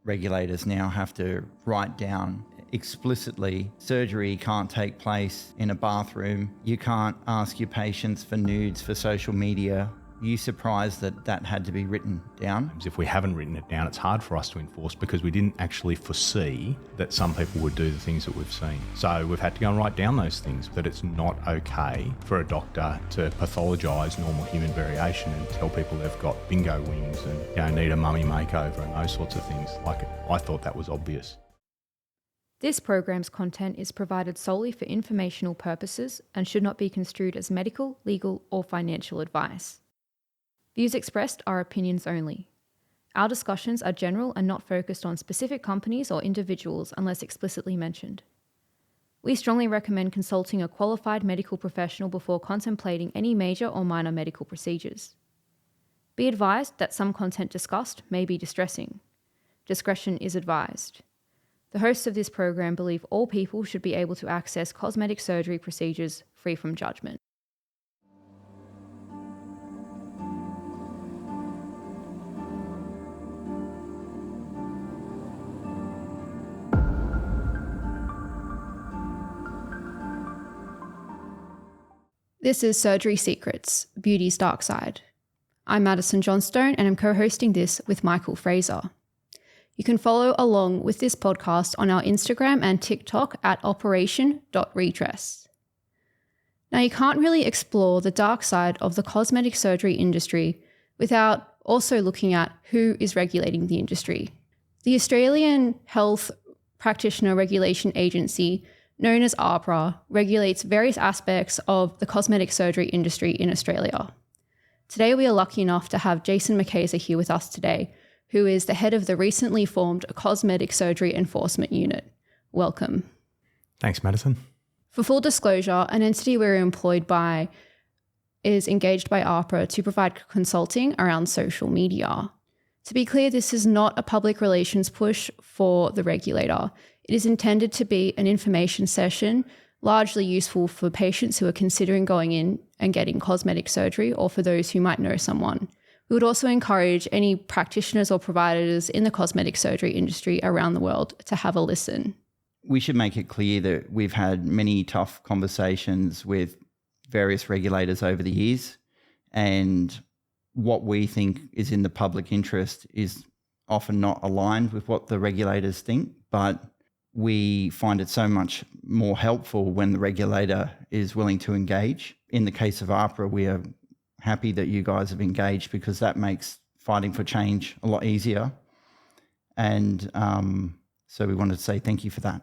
regulators now have to write down explicitly surgery can't take place in a bathroom. You can't ask your patients for nudes for social media. Are you surprised that that had to be written down? If we haven't written it down, it's hard for us to enforce because we didn't actually foresee that some people would do the things that we've seen. So we've had to go and write down those things, that it's not okay for a doctor to pathologise normal human variation and tell people they've got bingo wings and need a mummy makeover and those sorts of things. I thought that was obvious. This program's content is provided solely for informational purposes and should not be construed as medical, legal, or financial advice. Views expressed are opinions only. Our discussions are general and not focused on specific companies or individuals unless explicitly mentioned. We strongly recommend consulting a qualified medical professional before contemplating any major or minor medical procedures. Be advised that some content discussed may be distressing. Discretion is advised. The hosts of this program believe all people should be able to access cosmetic surgery procedures free from judgment. This is Surgery Secrets, Beauty's Dark Side. I'm Madison Johnstone and I'm co-hosting this with Michael Fraser. You can follow along with this podcast on our Instagram and TikTok at operation.redress. Now, you can't really explore the dark side of the cosmetic surgery industry without also looking at who is regulating the industry. The Australian Health Practitioner Regulation Agency, known as AHPRA, regulates various aspects of the cosmetic surgery industry in Australia. Today, we are lucky enough to have Jason McHeyzer here with us today, who is the head of the recently formed Cosmetic Surgery Enforcement Unit. Welcome. Thanks, Madison. For full disclosure, an entity we're employed by is engaged by AHPRA to provide consulting around social media. To be clear, this is not a public relations push for the regulator. It is intended to be an information session, largely useful for patients who are considering going in and getting cosmetic surgery or for those who might know someone. We would also encourage any practitioners or providers in the cosmetic surgery industry around the world to have a listen. We should make it clear that we've had many tough conversations with various regulators over the years, and what we think is in the public interest is often not aligned with what the regulators think, but we find it so much more helpful when the regulator is willing to engage. In the case of AHPRA, we are happy that you guys have engaged because that makes fighting for change a lot easier. And so we wanted to say thank you for that.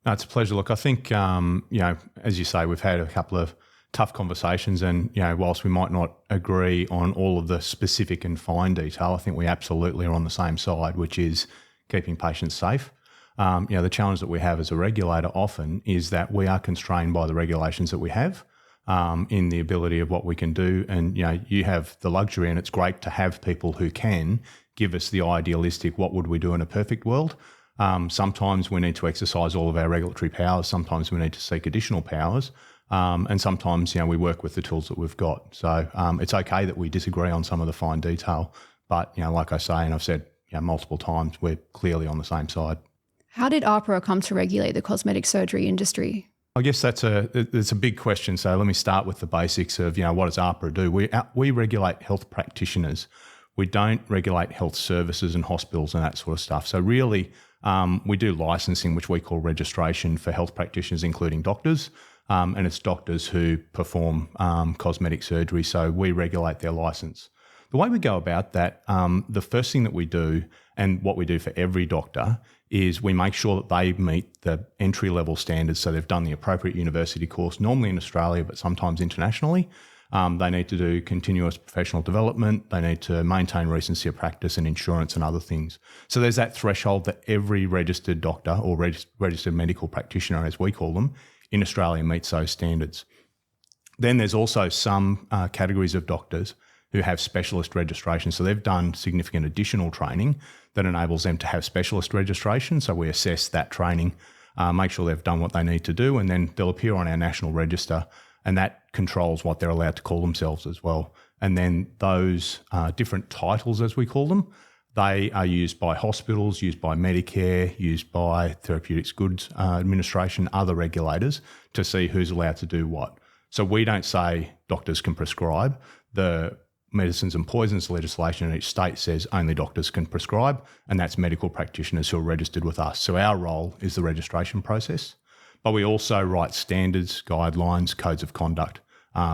No, it's a pleasure. Look, I think, as you say, we've had a couple of tough conversations and, whilst we might not agree on all of the specific and fine detail, I think we absolutely are on the same side, which is keeping patients safe. The challenge that we have as a regulator often is that we are constrained by the regulations that we have. In the ability of what we can do. And, you have the luxury, and it's great to have people who can give us the idealistic, what would we do in a perfect world? Sometimes we need to exercise all of our regulatory powers. Sometimes we need to seek additional powers. And sometimes, we work with the tools that we've got. So it's okay that we disagree on some of the fine detail. But, like I say, and I've said multiple times, we're clearly on the same side. How did AHPRA come to regulate the cosmetic surgery industry? I guess that's a big question. So let me start with the basics of, what does AHPRA do? We regulate health practitioners. We don't regulate health services and hospitals and that sort of stuff. So really, we do licensing, which we call registration for health practitioners, including doctors. And it's doctors who perform cosmetic surgery. So we regulate their license. The way we go about that, the first thing that we do, and what we do for every doctor, is we make sure that they meet the entry-level standards. So they've done the appropriate university course, normally in Australia, but sometimes internationally. They need to do continuous professional development. They need to maintain recency of practice and insurance and other things. So there's that threshold that every registered doctor or registered medical practitioner, as we call them, in Australia meets those standards. Then there's also some categories of doctors who have specialist registration. So they've done significant additional training that enables them to have specialist registration. So we assess that training, make sure they've done what they need to do, and then they'll appear on our national register, and that controls what they're allowed to call themselves as well. And then those different titles, as we call them, They are used by hospitals, used by Medicare, used by Therapeutics Goods Administration, other regulators to see who's allowed to do what. So we don't say doctors can prescribe. The medicines and poisons legislation in each state says only doctors can prescribe, and that's medical practitioners who are registered with us. So our role is the registration process. But we also write standards, guidelines, codes of conduct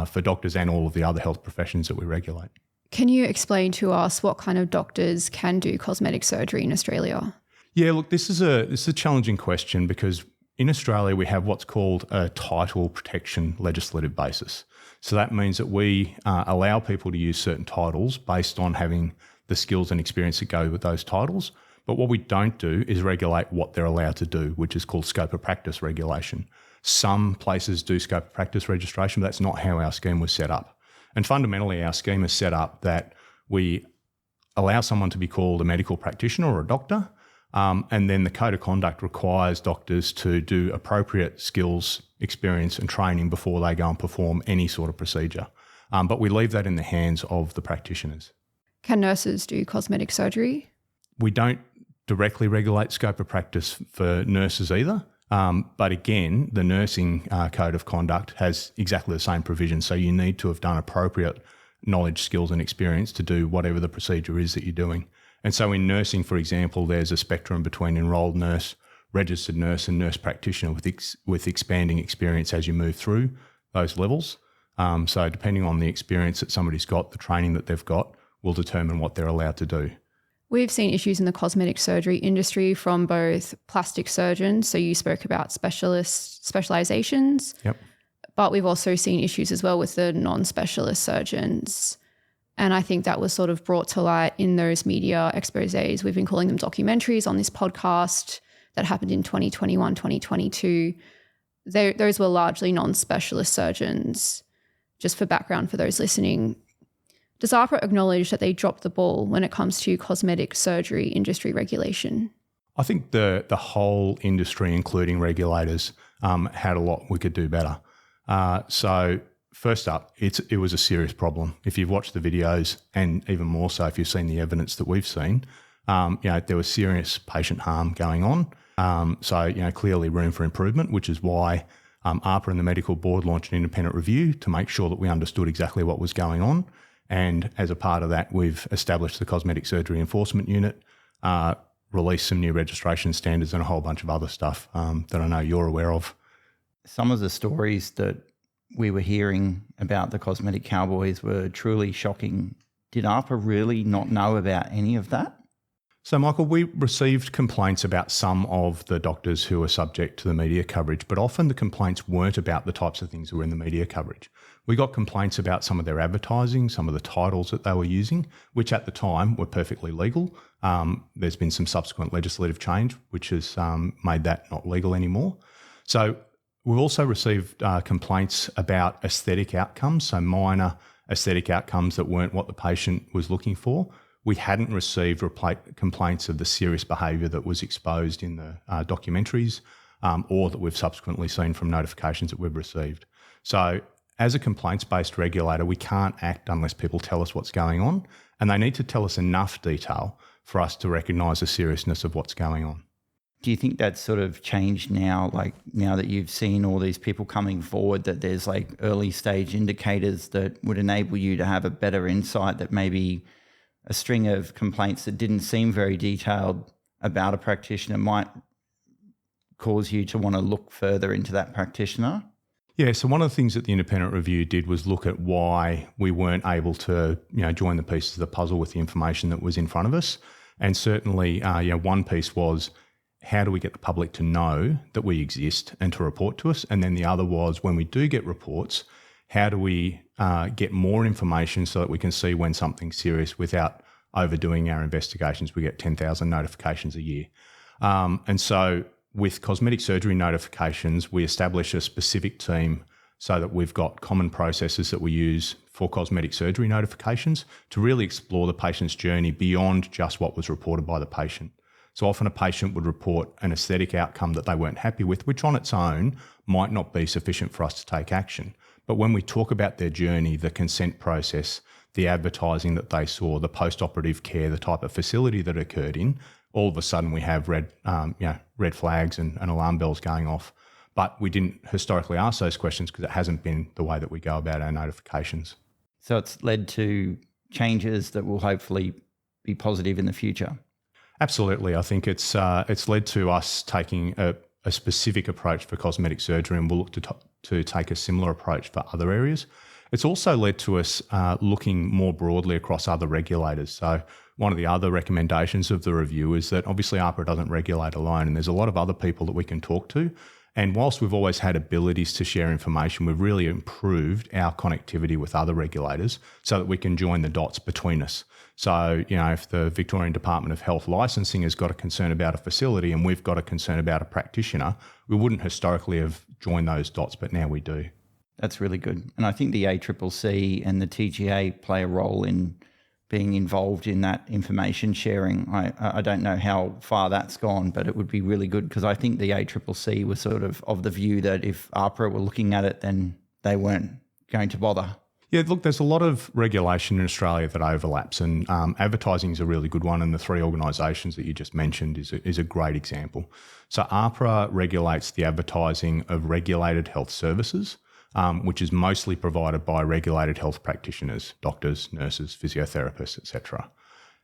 for doctors and all of the other health professions that we regulate. Can you explain to us what kind of doctors can do cosmetic surgery in Australia? Yeah, look, this is a challenging question because in Australia we have what's called a title protection legislative basis. So that means that we allow people to use certain titles based on having the skills and experience that go with those titles. But what we don't do is regulate what they're allowed to do, which is called scope of practice regulation. Some places do scope of practice registration, but that's not how our scheme was set up. And fundamentally, our scheme is set up that we allow someone to be called a medical practitioner or a doctor, and then the code of conduct requires doctors to do appropriate skills, experience and training before they go and perform any sort of procedure. But we leave that in the hands of the practitioners. Can nurses do cosmetic surgery? We don't directly regulate scope of practice for nurses either. But again, the nursing code of conduct has exactly the same provision. So you need to have done appropriate knowledge, skills and experience to do whatever the procedure is that you're doing. And so in nursing, for example, there's a spectrum between enrolled nurse, registered nurse and nurse practitioner with expanding experience as you move through those levels. So depending on the experience that somebody's got, the training that they've got will determine what they're allowed to do. We've seen issues in the cosmetic surgery industry from both plastic surgeons, so you spoke about specializations, yep. But we've also seen issues as well with the non-specialist surgeons. And I think that was sort of brought to light in those media exposés. We've been calling them documentaries on this podcast that happened in 2021, 2022. Those were largely non-specialist surgeons. Just for background for those listening, does AHPRA acknowledge that they dropped the ball when it comes to cosmetic surgery industry regulation? I think the whole industry, including regulators, had a lot we could do better. So first up, it was a serious problem. If you've watched the videos, and even more so if you've seen the evidence that we've seen, there was serious patient harm going on. So clearly room for improvement, which is why AHPRA and the Medical Board launched an independent review to make sure that we understood exactly what was going on. And as a part of that, we've established the Cosmetic Surgery Enforcement Unit, released some new registration standards and a whole bunch of other stuff that I know you're aware of. Some of the stories that we were hearing about the cosmetic cowboys were truly shocking. Did AHPRA really not know about any of that? So, Michael, we received complaints about some of the doctors who were subject to the media coverage, but often the complaints weren't about the types of things that were in the media coverage. We got complaints about some of their advertising, some of the titles that they were using, which at the time were perfectly legal. There's been some subsequent legislative change, which has made that not legal anymore. So we've also received complaints about aesthetic outcomes, so minor aesthetic outcomes that weren't what the patient was looking for. We hadn't received complaints of the serious behaviour that was exposed in the documentaries or that we've subsequently seen from notifications that we've received. So as a complaints-based regulator, we can't act unless people tell us what's going on, and they need to tell us enough detail for us to recognise the seriousness of what's going on. Do you think that's sort of changed now, like now that you've seen all these people coming forward, that there's like early stage indicators that would enable you to have a better insight that maybe a string of complaints that didn't seem very detailed about a practitioner might cause you to want to look further into that practitioner? Yeah, so one of the things that the independent review did was look at why we weren't able to, join the pieces of the puzzle with the information that was in front of us. And certainly, one piece was, how do we get the public to know that we exist and to report to us? And then the other was, when we do get reports, how do we get more information so that we can see when something's serious without overdoing our investigations? We get 10,000 notifications a year. And so with cosmetic surgery notifications, we establish a specific team so that we've got common processes that we use for cosmetic surgery notifications to really explore the patient's journey beyond just what was reported by the patient. So often a patient would report an aesthetic outcome that they weren't happy with, which on its own might not be sufficient for us to take action. But when we talk about their journey, the consent process, the advertising that they saw, the post-operative care, the type of facility that occurred in, all of a sudden we have red flags and alarm bells going off. But we didn't historically ask those questions because it hasn't been the way that we go about our notifications. So it's led to changes that will hopefully be positive in the future. Absolutely. I think it's led to us taking a specific approach for cosmetic surgery, and we'll look to take a similar approach for other areas. It's also led to us looking more broadly across other regulators. So one of the other recommendations of the review is that obviously AHPRA doesn't regulate alone, and there's a lot of other people that we can talk to. And whilst we've always had abilities to share information, we've really improved our connectivity with other regulators so that we can join the dots between us. So, if the Victorian Department of Health licensing has got a concern about a facility and we've got a concern about a practitioner, we wouldn't historically have joined those dots, but now we do. That's really good. And I think the ACCC and the TGA play a role in being involved in that information sharing. I don't know how far that's gone, but it would be really good because I think the ACCC was sort of the view that if AHPRA were looking at it, then they weren't going to bother. Yeah, look, there's a lot of regulation in Australia that overlaps, and advertising is a really good one, and the three organisations that you just mentioned is a great example. So AHPRA regulates the advertising of regulated health services, which is mostly provided by regulated health practitioners, doctors, nurses, physiotherapists, etc.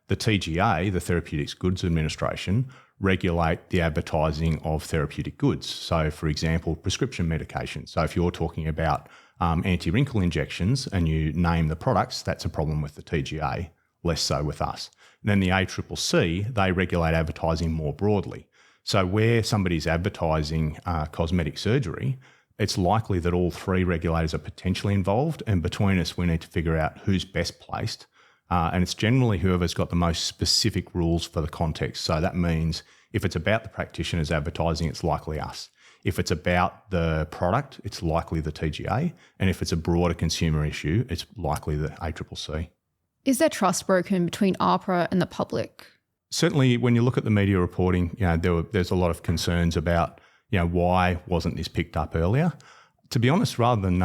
The TGA, the Therapeutics Goods Administration, regulate the advertising of therapeutic goods. So, for example, prescription medication. So if you're talking about anti-wrinkle injections and you name the products, that's a problem with the TGA, less so with us. And then the ACCC, they regulate advertising more broadly. So where somebody's advertising cosmetic surgery, it's likely that all three regulators are potentially involved, and between us we need to figure out who's best placed. And it's generally whoever's got the most specific rules for the context. So that means if it's about the practitioner's advertising, it's likely us. If it's about the product, it's likely the TGA. And if it's a broader consumer issue, it's likely the ACCC. Is there trust broken between AHPRA and the public? Certainly, when you look at the media reporting, there's a lot of concerns about, why wasn't this picked up earlier? To be honest, rather than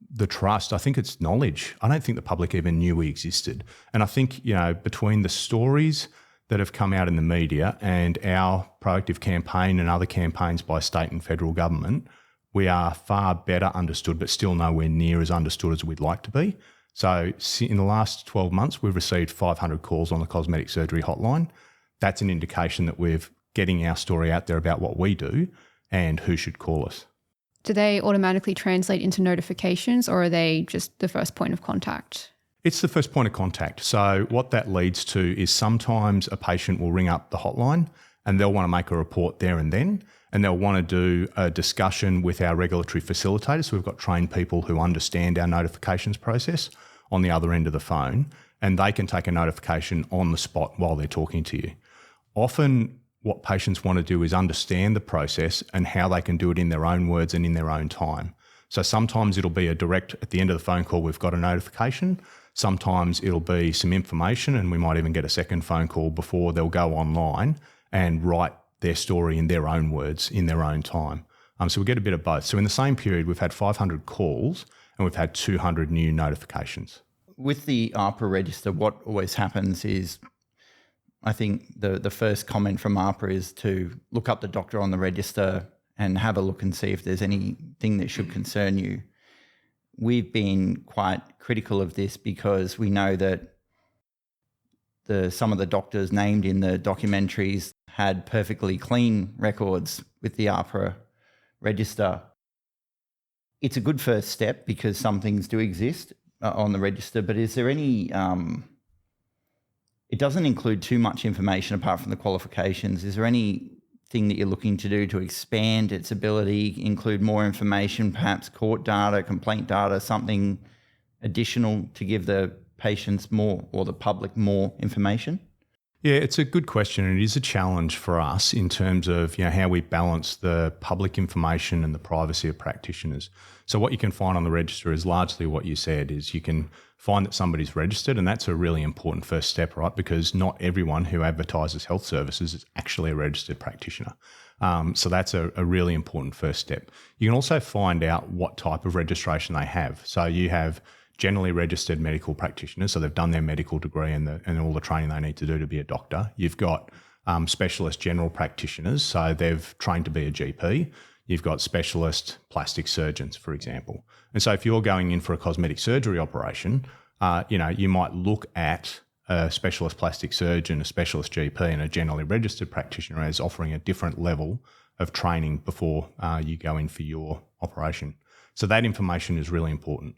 the trust, I think it's knowledge. I don't think the public even knew we existed. And I think, between the stories that have come out in the media and our proactive campaign and other campaigns by state and federal government, we are far better understood, but still nowhere near as understood as we'd like to be. So in the last 12 months, we've received 500 calls on the cosmetic surgery hotline. That's an indication that we're getting our story out there about what we do and who should call us. Do they automatically translate into notifications, or are they just the first point of contact? It's the first point of contact. So what that leads to is sometimes a patient will ring up the hotline and they'll want to make a report there and then, and they'll want to do a discussion with our regulatory facilitators. So we've got trained people who understand our notifications process on the other end of the phone, and they can take a notification on the spot while they're talking to you. Often what patients want to do is understand the process and how they can do it in their own words and in their own time. So sometimes it'll be a direct, at the end of the phone call, we've got a notification. Sometimes it'll be some information, and we might even get a second phone call before they'll go online and write their story in their own words, in their own time. So we get a bit of both. So in the same period, we've had 500 calls and we've had 200 new notifications. With the AHPRA register, what always happens is, I think the first comment from AHPRA is to look up the doctor on the register and have a look and see if there's anything that should concern you. We've been quite critical of this because we know that some of the doctors named in the documentaries had perfectly clean records with the AHPRA register. It's a good first step because some things do exist on the register, but is there any... it doesn't include too much information apart from the qualifications. Is there anything that you're looking to do to expand its ability, include more information, perhaps court data, complaint data, something additional to give the patients more or the public more information? Yeah, it's a good question, and it is a challenge for us in terms of how we balance the public information and the privacy of practitioners. So what you can find on the register is largely what you said, is you can find that somebody's registered, and that's a really important first step, right? Because not everyone who advertises health services is actually a registered practitioner. So that's a really important first step. You can also find out what type of registration they have. So you have generally registered medical practitioners, so they've done their medical degree and all the training they need to do to be a doctor. You've got specialist general practitioners, so they've trained to be a GP. You've got specialist plastic surgeons, for example. And so if you're going in for a cosmetic surgery operation, you might look at a specialist plastic surgeon, a specialist GP, and a generally registered practitioner as offering a different level of training before you go in for your operation. So that information is really important.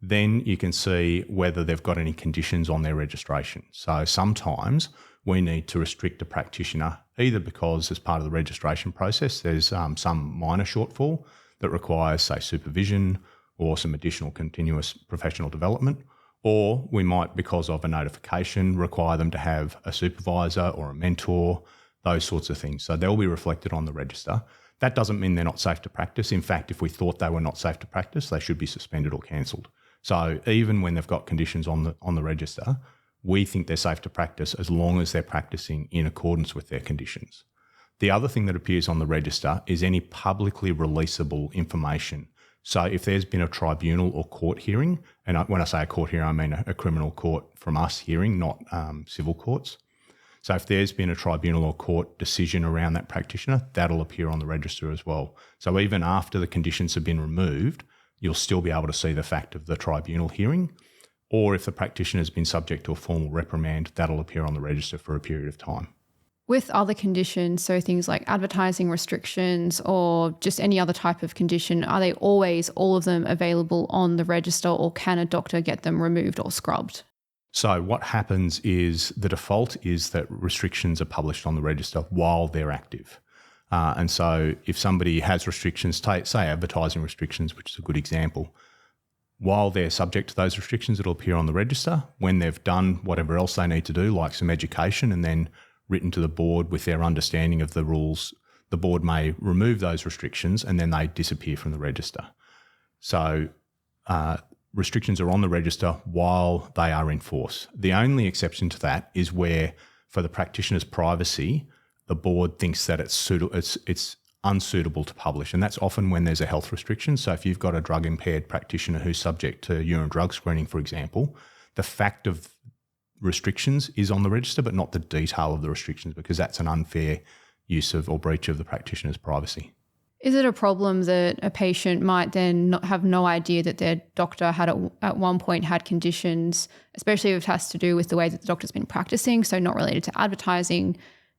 Then you can see whether they've got any conditions on their registration. So sometimes we need to restrict a practitioner either because as part of the registration process there's some minor shortfall that requires, say, supervision or some additional continuous professional development, or we might, because of a notification, require them to have a supervisor or a mentor, those sorts of things. So they'll be reflected on the register. That doesn't mean they're not safe to practice. In fact, if we thought they were not safe to practice, they should be suspended or cancelled. So even when they've got conditions on the register, we think they're safe to practice as long as they're practicing in accordance with their conditions. The other thing that appears on the register is any publicly releasable information. So if there's been a tribunal or court hearing, and when I say a court hearing, I mean a criminal court from us hearing, not civil courts. So if there's been a tribunal or court decision around that practitioner, that'll appear on the register as well. So even after the conditions have been removed, you'll still be able to see the fact of the tribunal hearing. Or if the practitioner has been subject to a formal reprimand, that'll appear on the register for a period of time. With other conditions, so things like advertising restrictions or just any other type of condition, are they always, all of them, available on the register, or can a doctor get them removed or scrubbed? So what happens is the default is that restrictions are published on the register while they're active. And so if somebody has restrictions, say advertising restrictions, which is a good example, while they're subject to those restrictions, it'll appear on the register. When they've done whatever else they need to do, like some education, and then written to the board with their understanding of the rules, the board may remove those restrictions and then they disappear from the register. So restrictions are on the register while they are in force. The only exception to that is where, for the practitioner's privacy, the board thinks that it's unsuitable to publish, and that's often when there's a health restriction. So if you've got a drug impaired practitioner who's subject to urine drug screening, for example, the fact of restrictions is on the register, but not the detail of the restrictions, because that's an unfair use of or breach of the practitioner's privacy. Is it a problem that a patient might then not have no idea that their doctor had at one point had conditions, especially if it has to do with the way that the doctor's been practicing, so not related to advertising?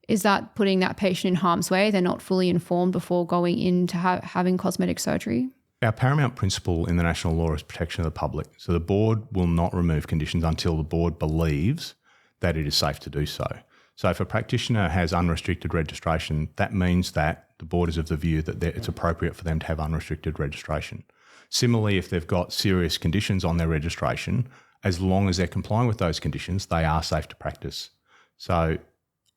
Is that putting that patient in harm's way? They're not fully informed before going into having cosmetic surgery? Our paramount principle in the national law is protection of the public. So the board will not remove conditions until the board believes that it is safe to do so. So if a practitioner has unrestricted registration, that means that the board is of the view that it's appropriate for them to have unrestricted registration. Similarly, if they've got serious conditions on their registration, as long as they're complying with those conditions, they are safe to practice. So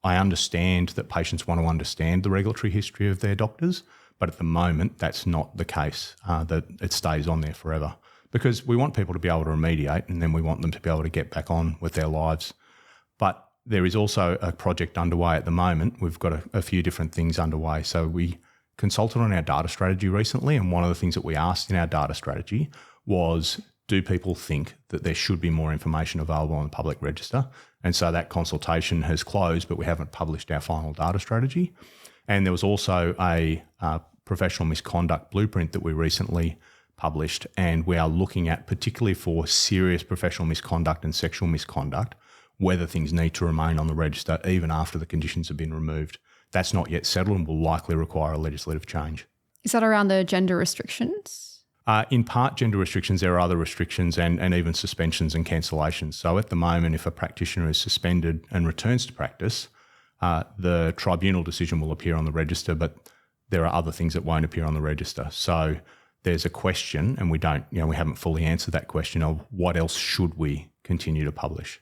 I understand that patients want to understand the regulatory history of their doctors, but at the moment, that's not the case, that it stays on there forever. Because we want people to be able to remediate, and then we want them to be able to get back on with their lives. But there is also a project underway at the moment. We've got a few different things underway. So we consulted on our data strategy recently, and one of the things that we asked in our data strategy was, do people think that there should be more information available on the public register? And so that consultation has closed, but we haven't published our final data strategy. And there was also a professional misconduct blueprint that we recently published, and we are looking at, particularly for serious professional misconduct and sexual misconduct, whether things need to remain on the register even after the conditions have been removed. That's not yet settled and will likely require a legislative change. Is that around the gender restrictions? In part, gender restrictions. There are other restrictions and even suspensions and cancellations. So at the moment, if a practitioner is suspended and returns to practice, the tribunal decision will appear on the register, but there are other things that won't appear on the register. So there's a question, and we haven't fully answered that question of what else should we continue to publish.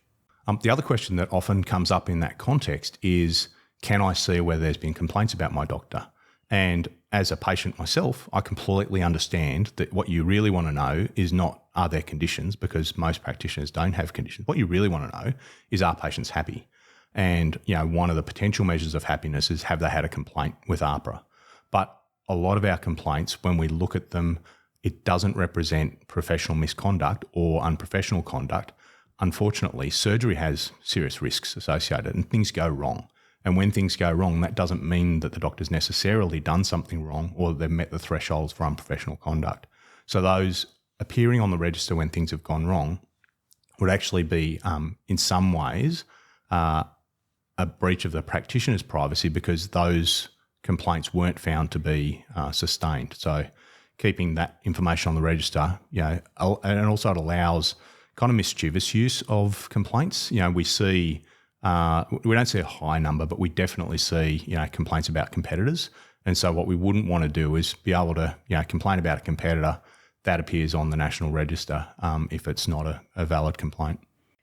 The other question that often comes up in that context is, can I see whether there's been complaints about my doctor? And as a patient myself, I completely understand that what you really want to know is not, are there conditions, because most practitioners don't have conditions. What you really want to know is, are patients happy? And one of the potential measures of happiness is, have they had a complaint with AHPRA? But a lot of our complaints, when we look at them, it doesn't represent professional misconduct or unprofessional conduct. Unfortunately, surgery has serious risks associated and things go wrong. And when things go wrong, that doesn't mean that the doctor's necessarily done something wrong or they've met the thresholds for unprofessional conduct. So those appearing on the register when things have gone wrong would actually be, in some ways, a breach of the practitioner's privacy because those complaints weren't found to be sustained. So keeping that information on the register, and also it allows kind of mischievous use of complaints. We see, we don't see a high number, but we definitely see, complaints about competitors. And so what we wouldn't want to do is be able to, complain about a competitor that appears on the National Register if it's not a valid complaint.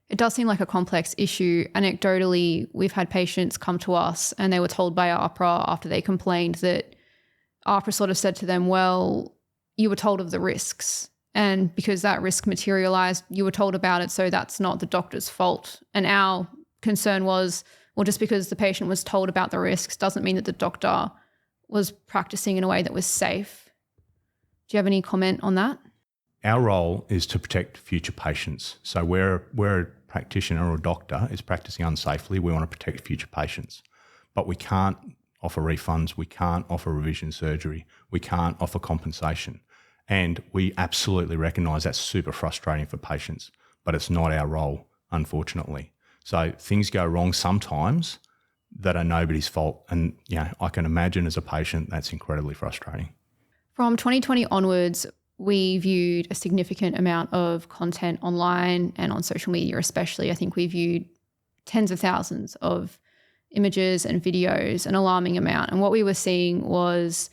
It does seem like a complex issue. Anecdotally, we've had patients come to us and they were told by AHPRA after they complained that AHPRA sort of said to them, well, you were told of the risks. And because that risk materialized, you were told about it, so that's not the doctor's fault. And our concern was, well, just because the patient was told about the risks doesn't mean that the doctor was practicing in a way that was safe. Do you have any comment on that? Our role is to protect future patients. So where a practitioner or a doctor is practicing unsafely, we want to protect future patients. But we can't offer refunds, we can't offer revision surgery, we can't offer compensation. And we absolutely recognise that's super frustrating for patients, but it's not our role, unfortunately. So things go wrong sometimes that are nobody's fault. And, I can imagine as a patient, that's incredibly frustrating. From 2020 onwards, we viewed a significant amount of content online and on social media especially. I think we viewed tens of thousands of images and videos, an alarming amount. And what we were seeing was,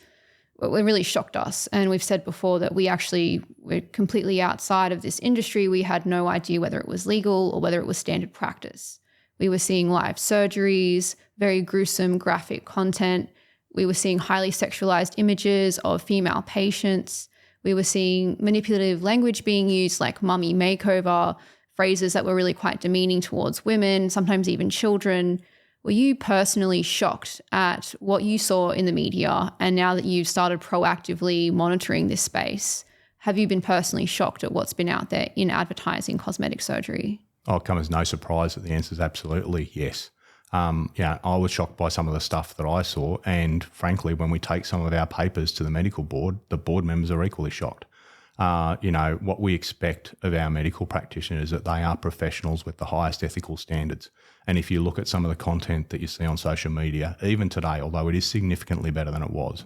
it really shocked us. And we've said before that we actually were completely outside of this industry. We had no idea whether it was legal or whether it was standard practice. We were seeing live surgeries, very gruesome graphic content. We were seeing highly sexualized images of female patients. We were seeing manipulative language being used like mummy makeover, phrases that were really quite demeaning towards women, sometimes even children. Were you personally shocked at what you saw in the media? And now that you've started proactively monitoring this space, have you been personally shocked at what's been out there in advertising cosmetic surgery? Oh, it comes as no surprise that the answer is absolutely yes. I was shocked by some of the stuff that I saw. And frankly, when we take some of our papers to the medical board, the board members are equally shocked. What we expect of our medical practitioners is that they are professionals with the highest ethical standards. And if you look at some of the content that you see on social media, even today, although it is significantly better than it was,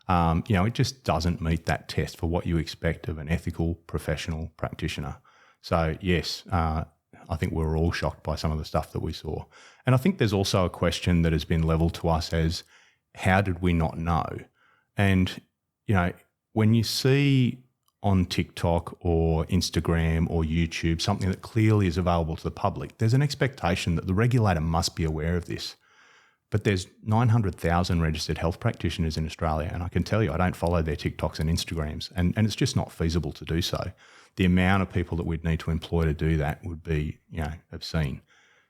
it just doesn't meet that test for what you expect of an ethical professional practitioner. So yes, I think we were all shocked by some of the stuff that we saw. And I think there's also a question that has been levelled to us as, how did we not know? And, when you see on TikTok or Instagram or YouTube something that clearly is available to the public, there's an expectation that the regulator must be aware of this. But there's 900,000 registered health practitioners in Australia, and I can tell you I don't follow their TikToks and Instagrams, and it's just not feasible to do so. The amount of people that we'd need to employ to do that would be, obscene.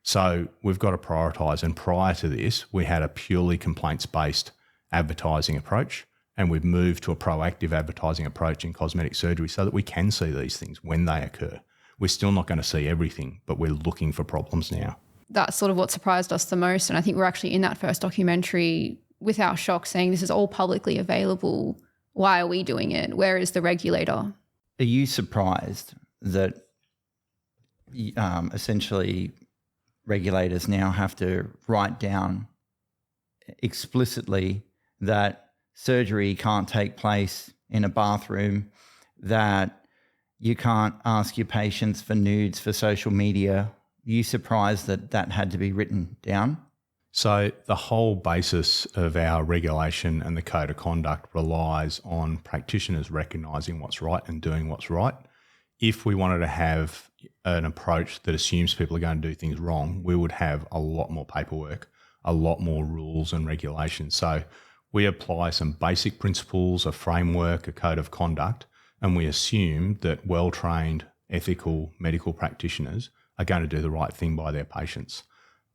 So we've got to prioritise, and prior to this, we had a purely complaints-based advertising approach, and we've moved to a proactive advertising approach in cosmetic surgery so that we can see these things when they occur. We're still not going to see everything, but we're looking for problems now. That's sort of what surprised us the most. And I think we're actually in that first documentary with our shock saying this is all publicly available. Why are we doing it? Where is the regulator? Are you surprised that essentially regulators now have to write down explicitly that surgery can't take place in a bathroom, that you can't ask your patients for nudes for social media? Are you surprised that that had to be written down? So the whole basis of our regulation and the code of conduct relies on practitioners recognising what's right and doing what's right. If we wanted to have an approach that assumes people are going to do things wrong, we would have a lot more paperwork, a lot more rules and regulations. So we apply some basic principles, a framework, a code of conduct, and we assume that well-trained, ethical medical practitioners are going to do the right thing by their patients.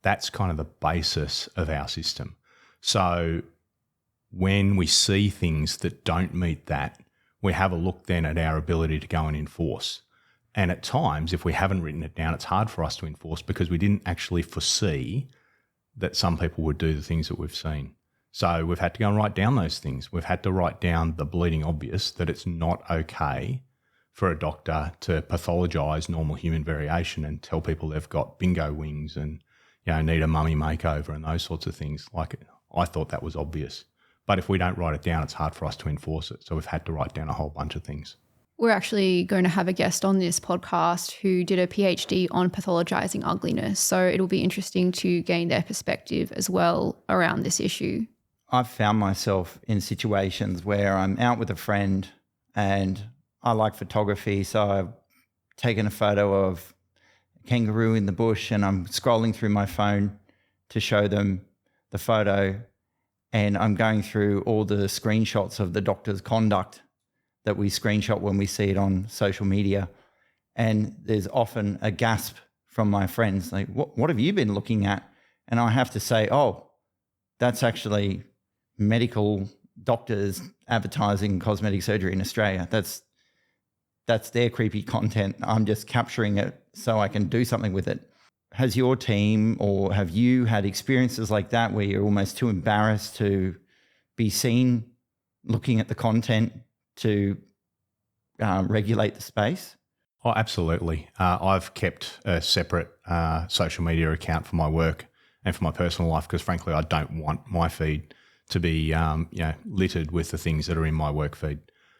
That's kind of the basis of our system. So when we see things that don't meet that, we have a look then at our ability to go and enforce. And at times, if we haven't written it down, it's hard for us to enforce because we didn't actually foresee that some people would do the things that we've seen. So we've had to go and write down those things. We've had to write down the bleeding obvious that it's not okay for a doctor to pathologise normal human variation and tell people they've got bingo wings and need a mummy makeover and those sorts of things. I thought that was obvious. But if we don't write it down, it's hard for us to enforce it. So we've had to write down a whole bunch of things. We're actually going to have a guest on this podcast who did a PhD on pathologizing ugliness. So it'll be interesting to gain their perspective as well around this issue. I've found myself in situations where I'm out with a friend and I like photography. So I've taken a photo of a kangaroo in the bush and I'm scrolling through my phone to show them the photo. And I'm going through all the screenshots of the doctor's conduct that we screenshot when we see it on social media. And there's often a gasp from my friends, like, what have you been looking at? And I have to say, oh, that's actually medical doctors advertising cosmetic surgery in Australia. That's their creepy content. I'm just capturing it so I can do something with it. Has your team or have you had experiences like that where you're almost too embarrassed to be seen looking at the content to regulate the space? Oh, absolutely. I've kept a separate social media account for my work and for my personal life because, frankly, I don't want my feed to be littered with the things that are in my work feed.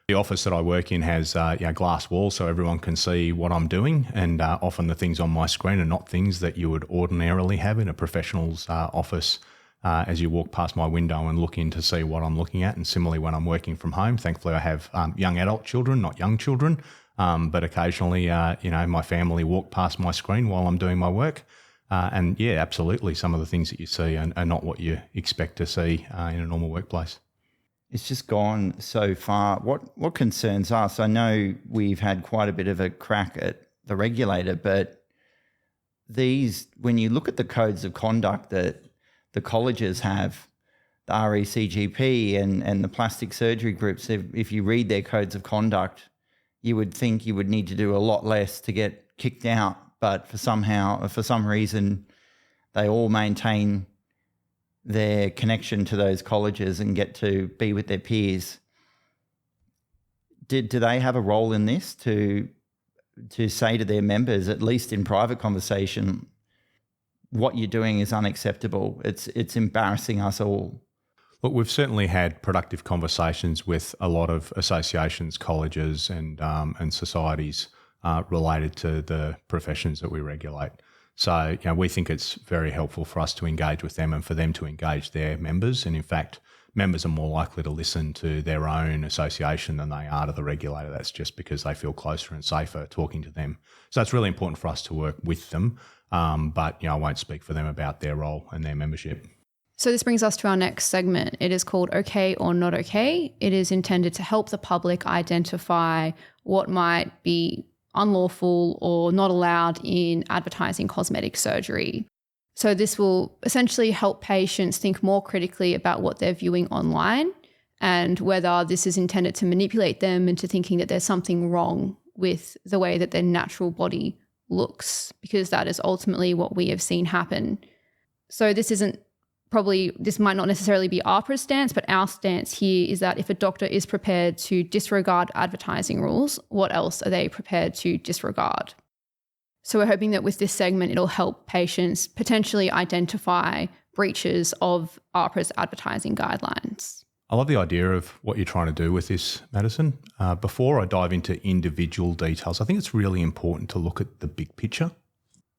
The office that I work in has glass walls so everyone can see what I'm doing, and often the things on my screen are not things that you would ordinarily have in a professional's office as you walk past my window and look in to see what I'm looking at. And similarly, when I'm working from home, thankfully I have young adult children, not young children, but occasionally, my family walk past my screen while I'm doing my work. And yeah, absolutely, some of the things that you see are not what you expect to see in a normal workplace. It's just gone so far. What concerns us? I know we've had quite a bit of a crack at the regulator, but when you look at the codes of conduct that the colleges have, the RECGP and the plastic surgery groups, if you read their codes of conduct, you would think you would need to do a lot less to get kicked out. But for some reason, they all maintain their connection to those colleges and get to be with their peers. Do they have a role in this to say to their members, at least in private conversation, what you're doing is unacceptable? It's embarrassing us all. Look, we've certainly had productive conversations with a lot of associations, colleges and societies related to the professions that we regulate. So, we think it's very helpful for us to engage with them and for them to engage their members. And in fact, members are more likely to listen to their own association than they are to the regulator. That's just because they feel closer and safer talking to them. So it's really important for us to work with them. But, I won't speak for them about their role and their membership. So this brings us to our next segment. It is called Okay or Not Okay. It is intended to help the public identify what might be unlawful or not allowed in advertising cosmetic surgery. So this will essentially help patients think more critically about what they're viewing online and whether this is intended to manipulate them into thinking that there's something wrong with the way that their natural body looks, because that is ultimately what we have seen happen. So this might not necessarily be AHPRA's stance, but our stance here is that if a doctor is prepared to disregard advertising rules, what else are they prepared to disregard? So we're hoping that with this segment, it'll help patients potentially identify breaches of AHPRA's advertising guidelines. I love the idea of what you're trying to do with this, Madison. Before I dive into individual details, I think it's really important to look at the big picture.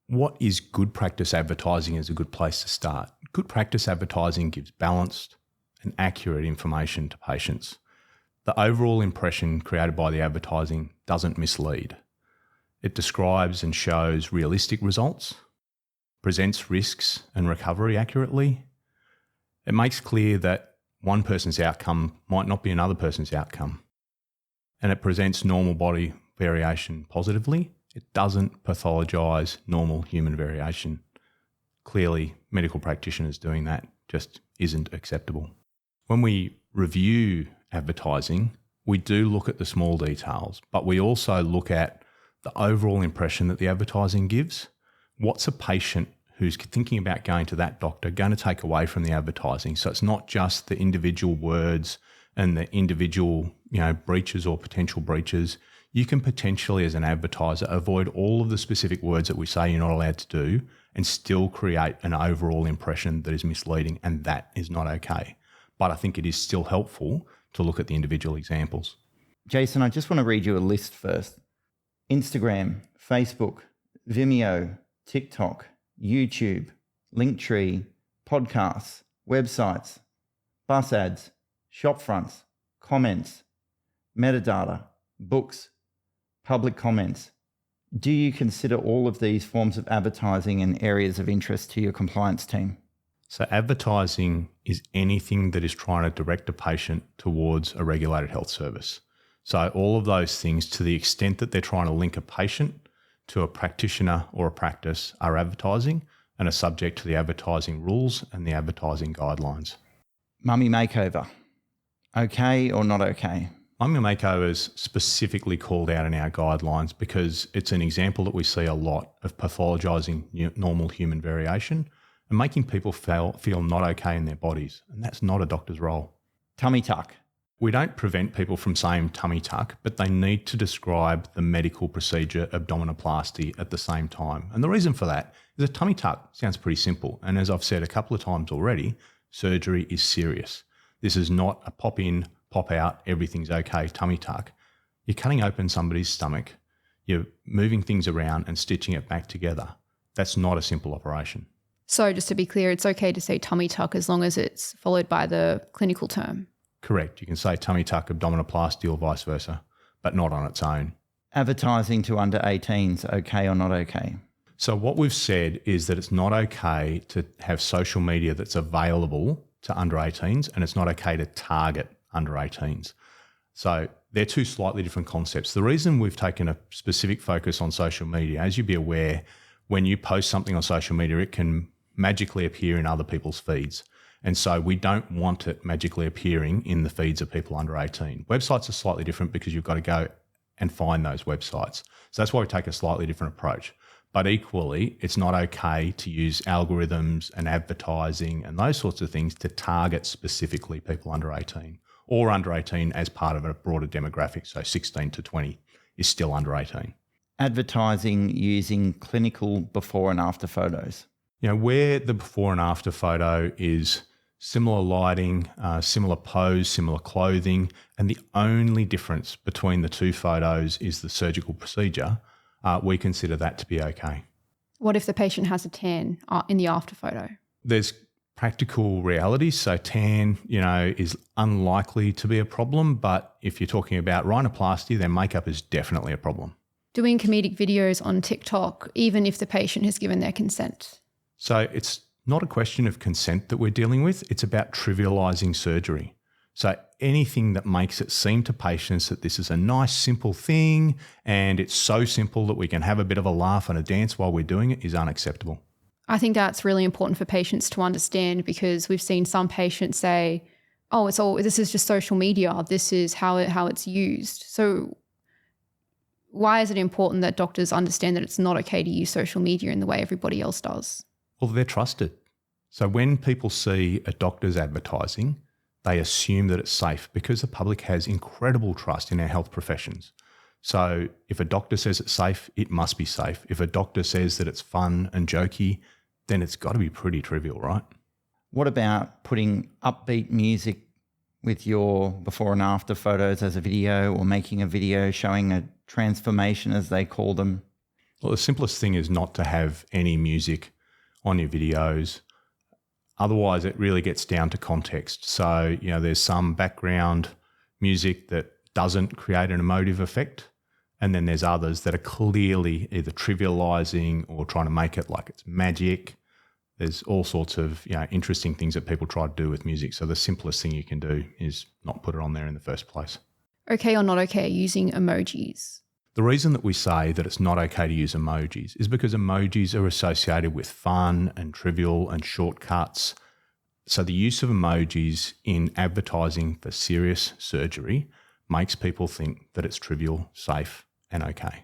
What is good practice advertising is a good place to start. Good practice advertising gives balanced and accurate information to patients. The overall impression created by the advertising doesn't mislead. It describes and shows realistic results, presents risks and recovery accurately. It makes clear that one person's outcome might not be another person's outcome. And it presents normal body variation positively. It doesn't pathologise normal human variation. Clearly, medical practitioners doing that just isn't acceptable. When we review advertising, we do look at the small details, but we also look at the overall impression that the advertising gives. What's a patient who's thinking about going to that doctor going to take away from the advertising? So it's not just the individual words and the individual, breaches or potential breaches. You can potentially, as an advertiser, avoid all of the specific words that we say you're not allowed to do and still create an overall impression that is misleading, and that is not okay. But I think it is still helpful to look at the individual examples. Jason, I just want to read you a list first. Instagram, Facebook, Vimeo, TikTok, YouTube, Linktree, podcasts, websites, bus ads, shop fronts, comments, metadata, books, public comments. Do you consider all of these forms of advertising and areas of interest to your compliance team? So advertising is anything that is trying to direct a patient towards a regulated health service. So all of those things, to the extent that they're trying to link a patient to a practitioner or a practice, are advertising and are subject to the advertising rules and the advertising guidelines. Mummy makeover, okay or not okay? Mummy makeover is specifically called out in our guidelines because it's an example that we see a lot of pathologising normal human variation and making people feel not okay in their bodies. And that's not a doctor's role. Tummy tuck. We don't prevent people from saying tummy tuck, but they need to describe the medical procedure abdominoplasty at the same time. And the reason for that is a tummy tuck sounds pretty simple. And as I've said a couple of times already, surgery is serious. This is not a pop in, pop out, everything's okay tummy tuck. You're cutting open somebody's stomach, you're moving things around and stitching it back together. That's not a simple operation. So just to be clear, it's okay to say tummy tuck as long as it's followed by the clinical term. Correct. You can say tummy tuck abdominoplasty or vice versa, but not on its own. Advertising to under 18s, okay or not okay? So what we've said is that it's not okay to have social media that's available to under 18s, and it's not okay to target under 18s. So they're two slightly different concepts. The reason we've taken a specific focus on social media, as you'd be aware, when you post something on social media, it can magically appear in other people's feeds. And so we don't want it magically appearing in the feeds of people under 18. Websites are slightly different because you've got to go and find those websites. So that's why we take a slightly different approach. But equally, it's not okay to use algorithms and advertising and those sorts of things to target specifically people under 18 or under 18 as part of a broader demographic. So 16 to 20 is still under 18. Advertising using clinical before and after photos. Where the before and after photo is similar lighting, similar pose, similar clothing, and the only difference between the two photos is the surgical procedure, we consider that to be okay. What if the patient has a tan in the after photo? There's practical realities. So tan, is unlikely to be a problem, but if you're talking about rhinoplasty, then makeup is definitely a problem. Doing comedic videos on TikTok, even if the patient has given their consent. So it's not a question of consent that we're dealing with. It's about trivialising surgery. So anything that makes it seem to patients that this is a nice, simple thing and it's so simple that we can have a bit of a laugh and a dance while we're doing it is unacceptable. I think that's really important for patients to understand because we've seen some patients say, oh, this is just social media. This is how it's used. So why is it important that doctors understand that it's not okay to use social media in the way everybody else does? Well, they're trusted. So when people see a doctor's advertising, they assume that it's safe because the public has incredible trust in our health professions. So if a doctor says it's safe, it must be safe. If a doctor says that it's fun and jokey, then it's got to be pretty trivial, right? What about putting upbeat music with your before and after photos as a video, or making a video showing a transformation, as they call them? Well, the simplest thing is not to have any music on your videos. Otherwise, it really gets down to context. So, there's some background music that doesn't create an emotive effect. And then there's others that are clearly either trivializing or trying to make it like it's magic. There's all sorts of interesting things that people try to do with music. So the simplest thing you can do is not put it on there in the first place. Okay or not okay using emojis? The reason that we say that it's not okay to use emojis is because emojis are associated with fun and trivial and shortcuts. So the use of emojis in advertising for serious surgery makes people think that it's trivial, safe, and okay.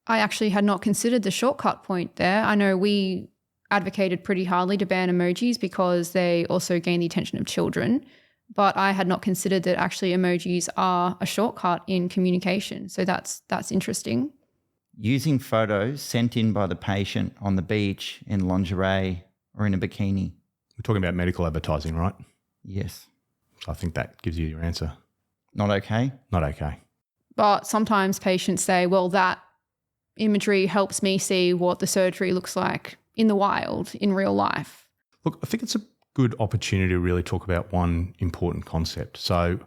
I actually had not considered the shortcut point there. I know we advocated pretty hardly to ban emojis because they also gain the attention of children, but I had not considered that actually emojis are a shortcut in communication. So that's interesting. Using photos sent in by the patient on the beach in lingerie or in a bikini. We're talking about medical advertising, right? Yes. So I think that gives you your answer. Not okay? Not okay. But sometimes patients say, well, that imagery helps me see what the surgery looks like in the wild, in real life. Look, I think it's a good opportunity to really talk about one important concept. So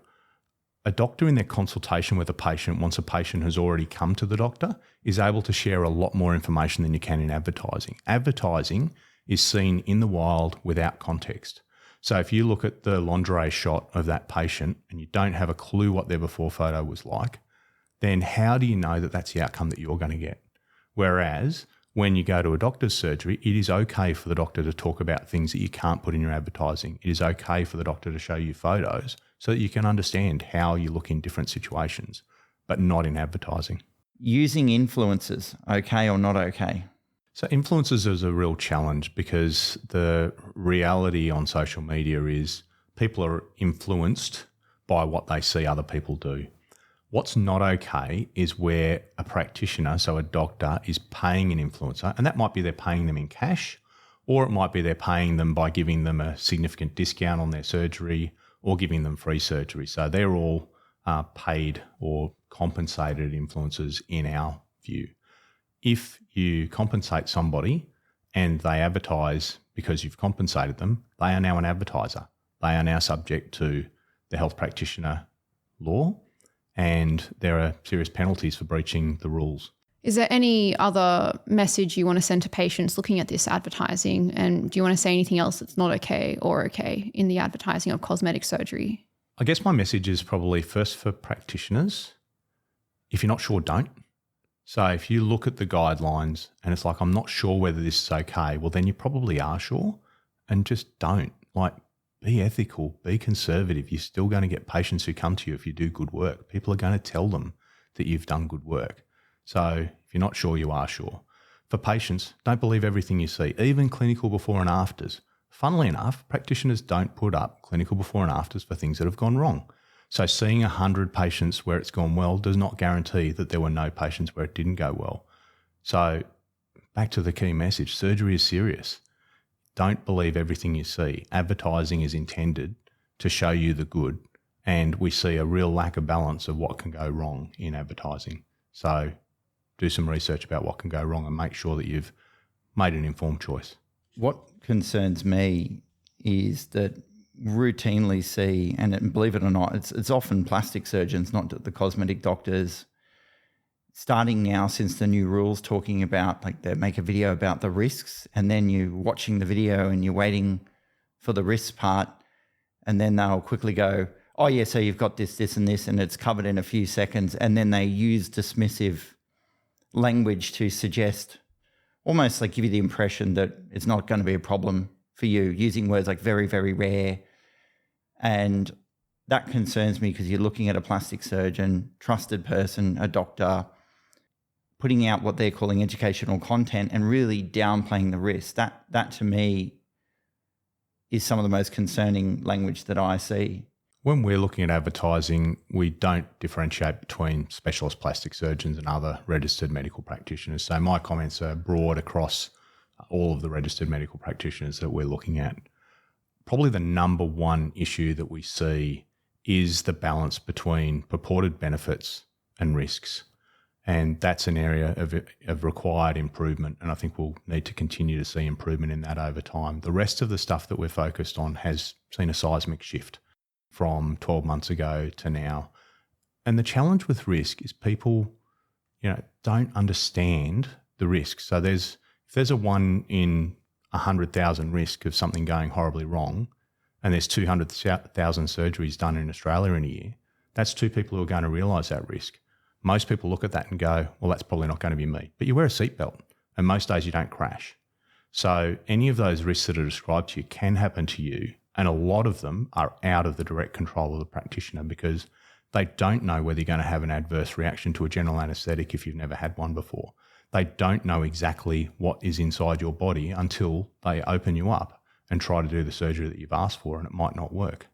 a doctor in their consultation with a patient, once a patient has already come to the doctor, is able to share a lot more information than you can in advertising. Advertising is seen in the wild without context. So if you look at the lingerie shot of that patient and you don't have a clue what their before photo was like, then how do you know that that's the outcome that you're going to get? Whereas when you go to a doctor's surgery, it is okay for the doctor to talk about things that you can't put in your advertising. It is okay for the doctor to show you photos so that you can understand how you look in different situations, but not in advertising. Using influencers, okay or not okay? So influencers is a real challenge because the reality on social media is people are influenced by what they see other people do. What's not okay is where a practitioner, so a doctor, is paying an influencer, and that might be they're paying them in cash, or it might be they're paying them by giving them a significant discount on their surgery or giving them free surgery. So they're all paid or compensated influencers in our view. If you compensate somebody and they advertise because you've compensated them, they are now an advertiser. They are now subject to the health practitioner law, and there are serious penalties for breaching the rules. Is there any other message you want to send to patients looking at this advertising? And do you want to say anything else that's not okay or okay in the advertising of cosmetic surgery? I guess my message is probably first for practitioners. If you're not sure, don't. So if you look at the guidelines and it's like, I'm not sure whether this is okay, well, then you probably are sure, and just don't. Like, be ethical, be conservative. You're still going to get patients who come to you if you do good work. People are going to tell them that you've done good work. So if you're not sure, you are sure. For patients, don't believe everything you see, even clinical before and afters. Funnily enough, practitioners don't put up clinical before and afters for things that have gone wrong. So seeing 100 patients where it's gone well does not guarantee that there were no patients where it didn't go well. So back to the key message, surgery is serious. Don't believe everything you see. Advertising is intended to show you the good, and we see a real lack of balance of what can go wrong in advertising. So do some research about what can go wrong and make sure that you've made an informed choice. What concerns me is that routinely see, and believe it or not, it's often plastic surgeons, not the cosmetic doctors, starting now since the new rules talking about, like, they make a video about the risks, and then you're watching the video and you're waiting for the risks part, and then they'll quickly go, oh yeah, so you've got this, this and this, and it's covered in a few seconds, and then they use dismissive language to suggest, almost like give you the impression that it's not going to be a problem for you, using words like very, very rare. And that concerns me because you're looking at a plastic surgeon, trusted person, a doctor, putting out what they're calling educational content and really downplaying the risk. That to me is some of the most concerning language that I see. When we're looking at advertising, we don't differentiate between specialist plastic surgeons and other registered medical practitioners. So my comments are broad across all of the registered medical practitioners that we're looking at. Probably the number one issue that we see is the balance between purported benefits and risks. And that's an area of required improvement. And I think we'll need to continue to see improvement in that over time. The rest of the stuff that we're focused on has seen a seismic shift from 12 months ago to now. And the challenge with risk is people, don't understand the risk. So if there's a 1 in 100,000 risk of something going horribly wrong, and there's 200,000 surgeries done in Australia in a year, that's 2 people who are going to realise that risk. Most people look at that and go, well, that's probably not going to be me. But you wear a seatbelt, and most days you don't crash. So any of those risks that are described to you can happen to you, and a lot of them are out of the direct control of the practitioner because They don't know whether you're going to have an adverse reaction to a general anaesthetic if you've never had one before. They don't know exactly what is inside your body until they open you up and try to do the surgery that you've asked for, and it might not work.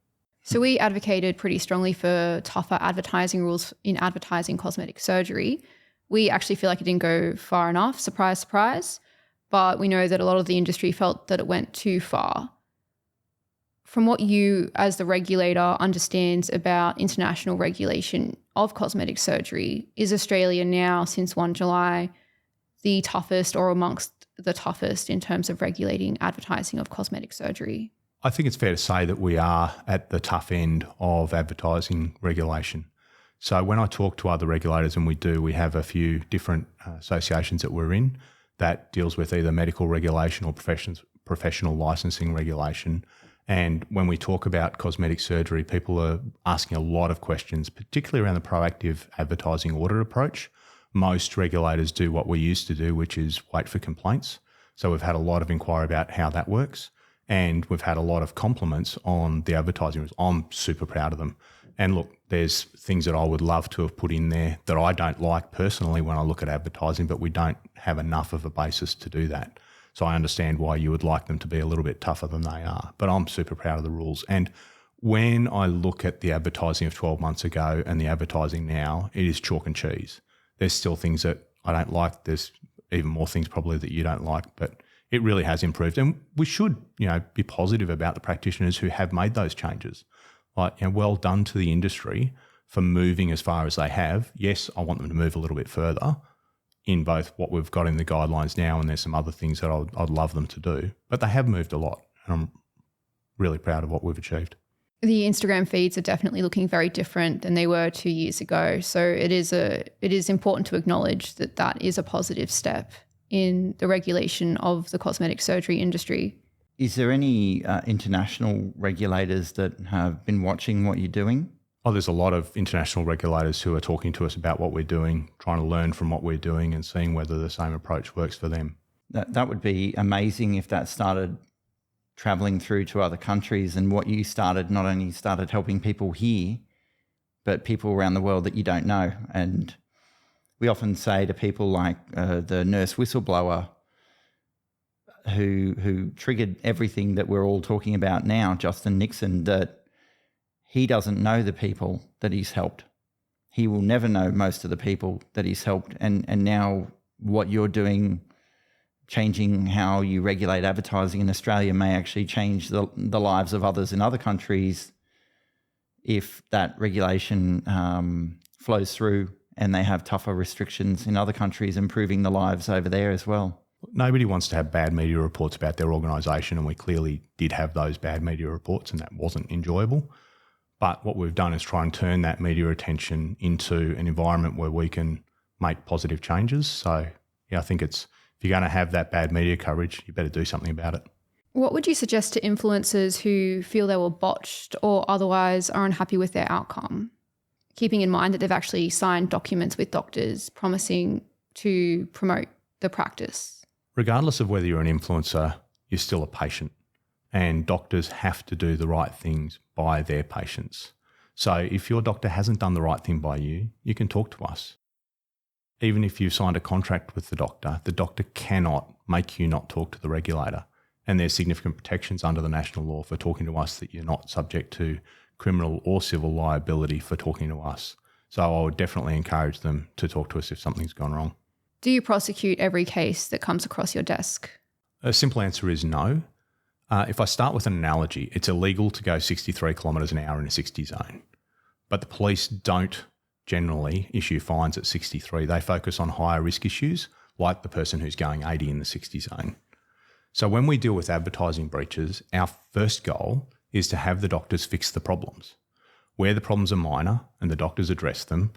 So we advocated pretty strongly for tougher advertising rules in advertising cosmetic surgery. We actually feel like it didn't go far enough, surprise, surprise, but we know that a lot of the industry felt that it went too far. From what you, as the regulator, understands about international regulation of cosmetic surgery, is Australia now, since 1 July, the toughest or amongst the toughest in terms of regulating advertising of cosmetic surgery? I think it's fair to say that we are at the tough end of advertising regulation. So when I talk to other regulators, and we have a few different associations that we're in that deals with either medical regulation or professional licensing regulation. And when we talk about cosmetic surgery, people are asking a lot of questions, particularly around the proactive advertising audit approach. Most regulators do what we used to do, which is wait for complaints. So we've had a lot of inquiry about how that works, and we've had a lot of compliments on the advertising rules. I'm super proud of them. And look, there's things that I would love to have put in there that I don't like personally when I look at advertising, but we don't have enough of a basis to do that. So I understand why you would like them to be a little bit tougher than they are, but I'm super proud of the rules. And when I look at the advertising of 12 months ago and the advertising now, it is chalk and cheese. There's still things that I don't like. There's even more things probably that you don't like, but it really has improved. And we should, be positive about the practitioners who have made those changes. Well done to the industry for moving as far as they have. Yes, I want them to move a little bit further in both what we've got in the guidelines now, and there's some other things that I'd love them to do. But they have moved a lot, and I'm really proud of what we've achieved. The Instagram feeds are definitely looking very different than they were 2 years ago. So it is important to acknowledge that is a positive step in the regulation of the cosmetic surgery industry. Is there any international regulators that have been watching what you're doing? Oh, there's a lot of international regulators who are talking to us about what we're doing, trying to learn from what we're doing and seeing whether the same approach works for them. That would be amazing if that started traveling through to other countries, and what you started not only started helping people here, but people around the world that you don't know. And we often say to people like the nurse whistleblower who triggered everything that we're all talking about now, Justin Nixon, that he doesn't know the people that he's helped. He will never know most of the people that he's helped. And now what you're doing, changing how you regulate advertising in Australia, may actually change the lives of others in other countries if that regulation flows through and they have tougher restrictions in other countries, improving the lives over there as well. Nobody wants to have bad media reports about their organisation, and we clearly did have those bad media reports, and that wasn't enjoyable. But what we've done is try and turn that media attention into an environment where we can make positive changes. So, I think if you're going to have that bad media coverage, you better do something about it. What would you suggest to influencers who feel they were botched or otherwise are unhappy with their outcome, keeping in mind that they've actually signed documents with doctors promising to promote the practice? Regardless of whether you're an influencer, you're still a patient, and doctors have to do the right things by their patients. So if your doctor hasn't done the right thing by you, you can talk to us. Even if you've signed a contract with the doctor cannot make you not talk to the regulator. And there's significant protections under the national law for talking to us, that you're not subject to criminal or civil liability for talking to us. So I would definitely encourage them to talk to us if something's gone wrong. Do you prosecute every case that comes across your desk? A simple answer is no. If I start with an analogy, it's illegal to go 63 kilometres an hour in a 60 zone. But the police don't generally issue fines at 63. They focus on higher risk issues, like the person who's going 80 in the 60 zone. So when we deal with advertising breaches, our first goal is to have the doctors fix the problems. Where the problems are minor and the doctors address them,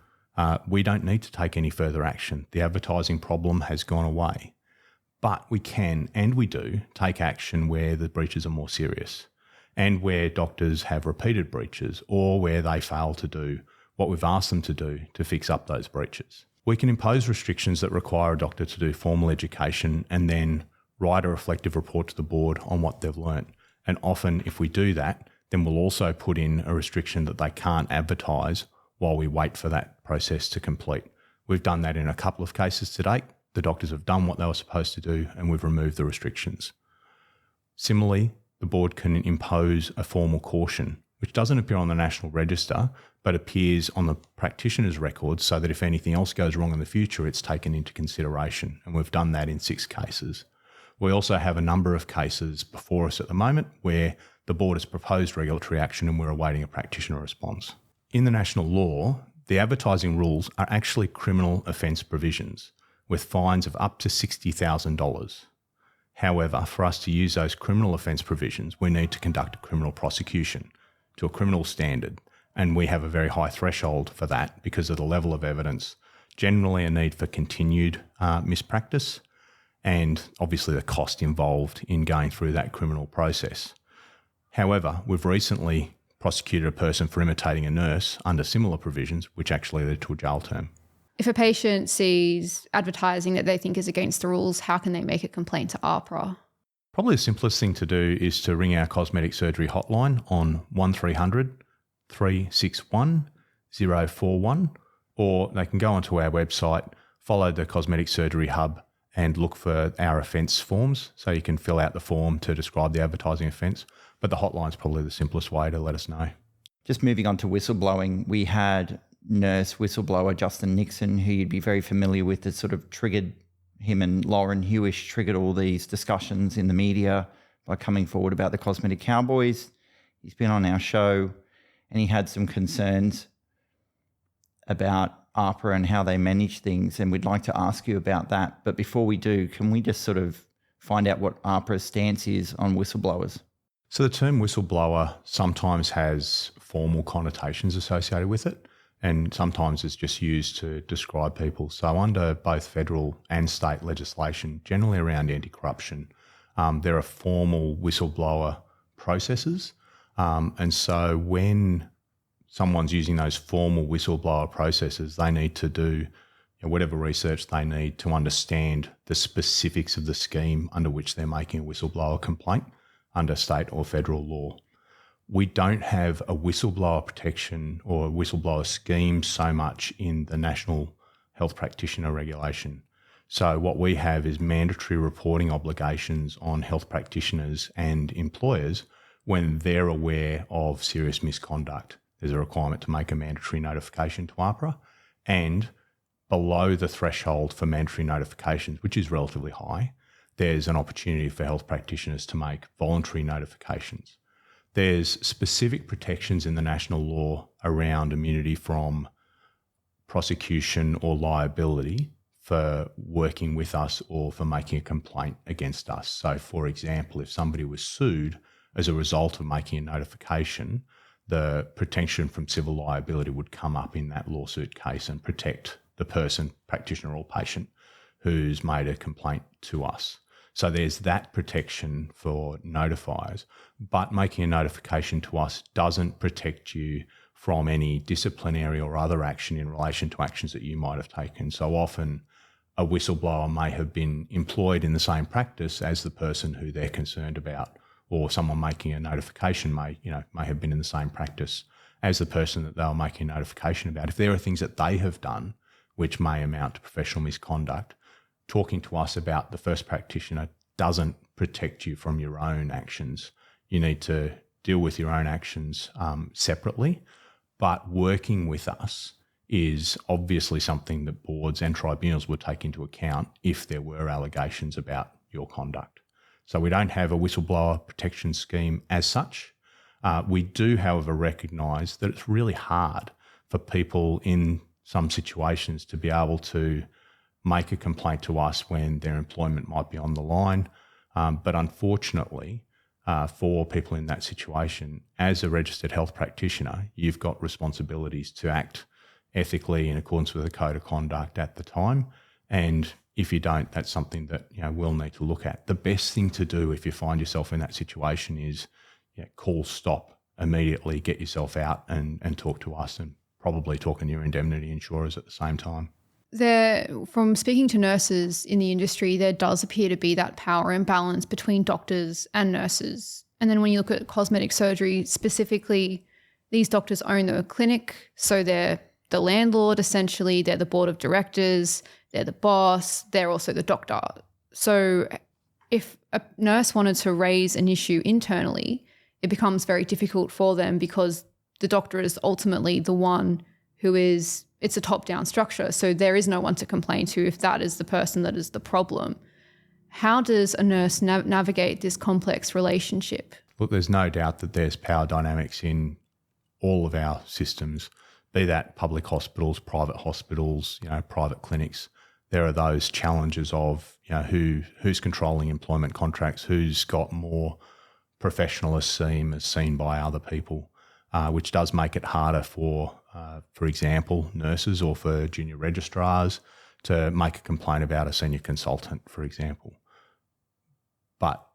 we don't need to take any further action. The advertising problem has gone away. But we can, and we do, take action where the breaches are more serious, and where doctors have repeated breaches, or where they fail to do what we've asked them to do to fix up those breaches. We can impose restrictions that require a doctor to do formal education and then write a reflective report to the board on what they've learnt. And often if we do that, then we'll also put in a restriction that they can't advertise while we wait for that process to complete. We've done that in a couple of cases to date. The doctors have done what they were supposed to do and we've removed the restrictions. Similarly, the board can impose a formal caution, which doesn't appear on the National Register, but appears on the practitioner's records so that if anything else goes wrong in the future, it's taken into consideration. And we've done that in 6 cases. We also have a number of cases before us at the moment where the board has proposed regulatory action and we're awaiting a practitioner response. In the national law, the advertising rules are actually criminal offence provisions with fines of up to $60,000. However, for us to use those criminal offence provisions, we need to conduct a criminal prosecution to a criminal standard, and we have a very high threshold for that because of the level of evidence, generally a need for continued mispractice, and obviously the cost involved in going through that criminal process. However, we've recently prosecuted a person for imitating a nurse under similar provisions, which actually led to a jail term. If a patient sees advertising that they think is against the rules, how can they make a complaint to AHPRA? Probably the simplest thing to do is to ring our cosmetic surgery hotline on 1300 361 041, or they can go onto our website, follow the Cosmetic Surgery Hub and look for our offence forms, so you can fill out the form to describe the advertising offence. But the hotline's probably the simplest way to let us know. Just moving on to whistleblowing, we had nurse whistleblower Justin Nixon, who you'd be very familiar with, that sort of triggered him, and Lauren Hewish triggered all these discussions in the media by coming forward about the Cosmetic Cowboys. He's been on our show and he had some concerns about AHPRA and how they manage things, and we'd like to ask you about that. But before we do, can we just sort of find out what AHPRA's stance is on whistleblowers? So the term whistleblower sometimes has formal connotations associated with it, and sometimes it's just used to describe people. So under both federal and state legislation, generally around anti-corruption, there are formal whistleblower processes. And so when someone's using those formal whistleblower processes, they need to do whatever research they need to understand the specifics of the scheme under which they're making a whistleblower complaint under state or federal law. We don't have a whistleblower protection or a whistleblower scheme so much in the National Health Practitioner Regulation. So what we have is mandatory reporting obligations on health practitioners and employers when they're aware of serious misconduct. There's a requirement to make a mandatory notification to AHPRA, and below the threshold for mandatory notifications, which is relatively high, there's an opportunity for health practitioners to make voluntary notifications. There's specific protections in the national law around immunity from prosecution or liability for working with us or for making a complaint against us. So, for example, if somebody was sued as a result of making a notification, the protection from civil liability would come up in that lawsuit case and protect the person, practitioner or patient, who's made a complaint to us. So there's that protection for notifiers, but making a notification to us doesn't protect you from any disciplinary or other action in relation to actions that you might have taken. So often a whistleblower may have been employed in the same practice as the person who they're concerned about, or someone making a notification may have been in the same practice as the person that they were making a notification about. If there are things that they have done which may amount to professional misconduct, talking to us about the first practitioner doesn't protect you from your own actions. You need to deal with your own actions separately, but working with us is obviously something that boards and tribunals would take into account if there were allegations about your conduct. So we don't have a whistleblower protection scheme as such. We do, however, recognise that it's really hard for people in some situations to be able to make a complaint to us when their employment might be on the line. But unfortunately, for people in that situation, as a registered health practitioner, you've got responsibilities to act ethically in accordance with the code of conduct at the time. And if you don't, that's something that we'll need to look at. The best thing to do if you find yourself in that situation is call stop immediately, get yourself out and talk to us, and probably talking to your indemnity insurers at the same time. From speaking to nurses in the industry, there does appear to be that power imbalance between doctors and nurses. And then when you look at cosmetic surgery specifically, these doctors own the clinic, so they're the landlord, essentially. They're the board of directors. They're the boss. They're also the doctor. So if a nurse wanted to raise an issue internally, it becomes very difficult for them because the doctor is ultimately the one who is, it's a top-down structure. So there is no one to complain to if that is the person that is the problem. How does a nurse navigate this complex relationship? Look, there's no doubt that there's power dynamics in all of our systems, be that public hospitals, private hospitals, private clinics. There are those challenges of, who's controlling employment contracts, who's got more professional esteem as seen by other people, which does make it harder for example, nurses or for junior registrars to make a complaint about a senior consultant, for example. But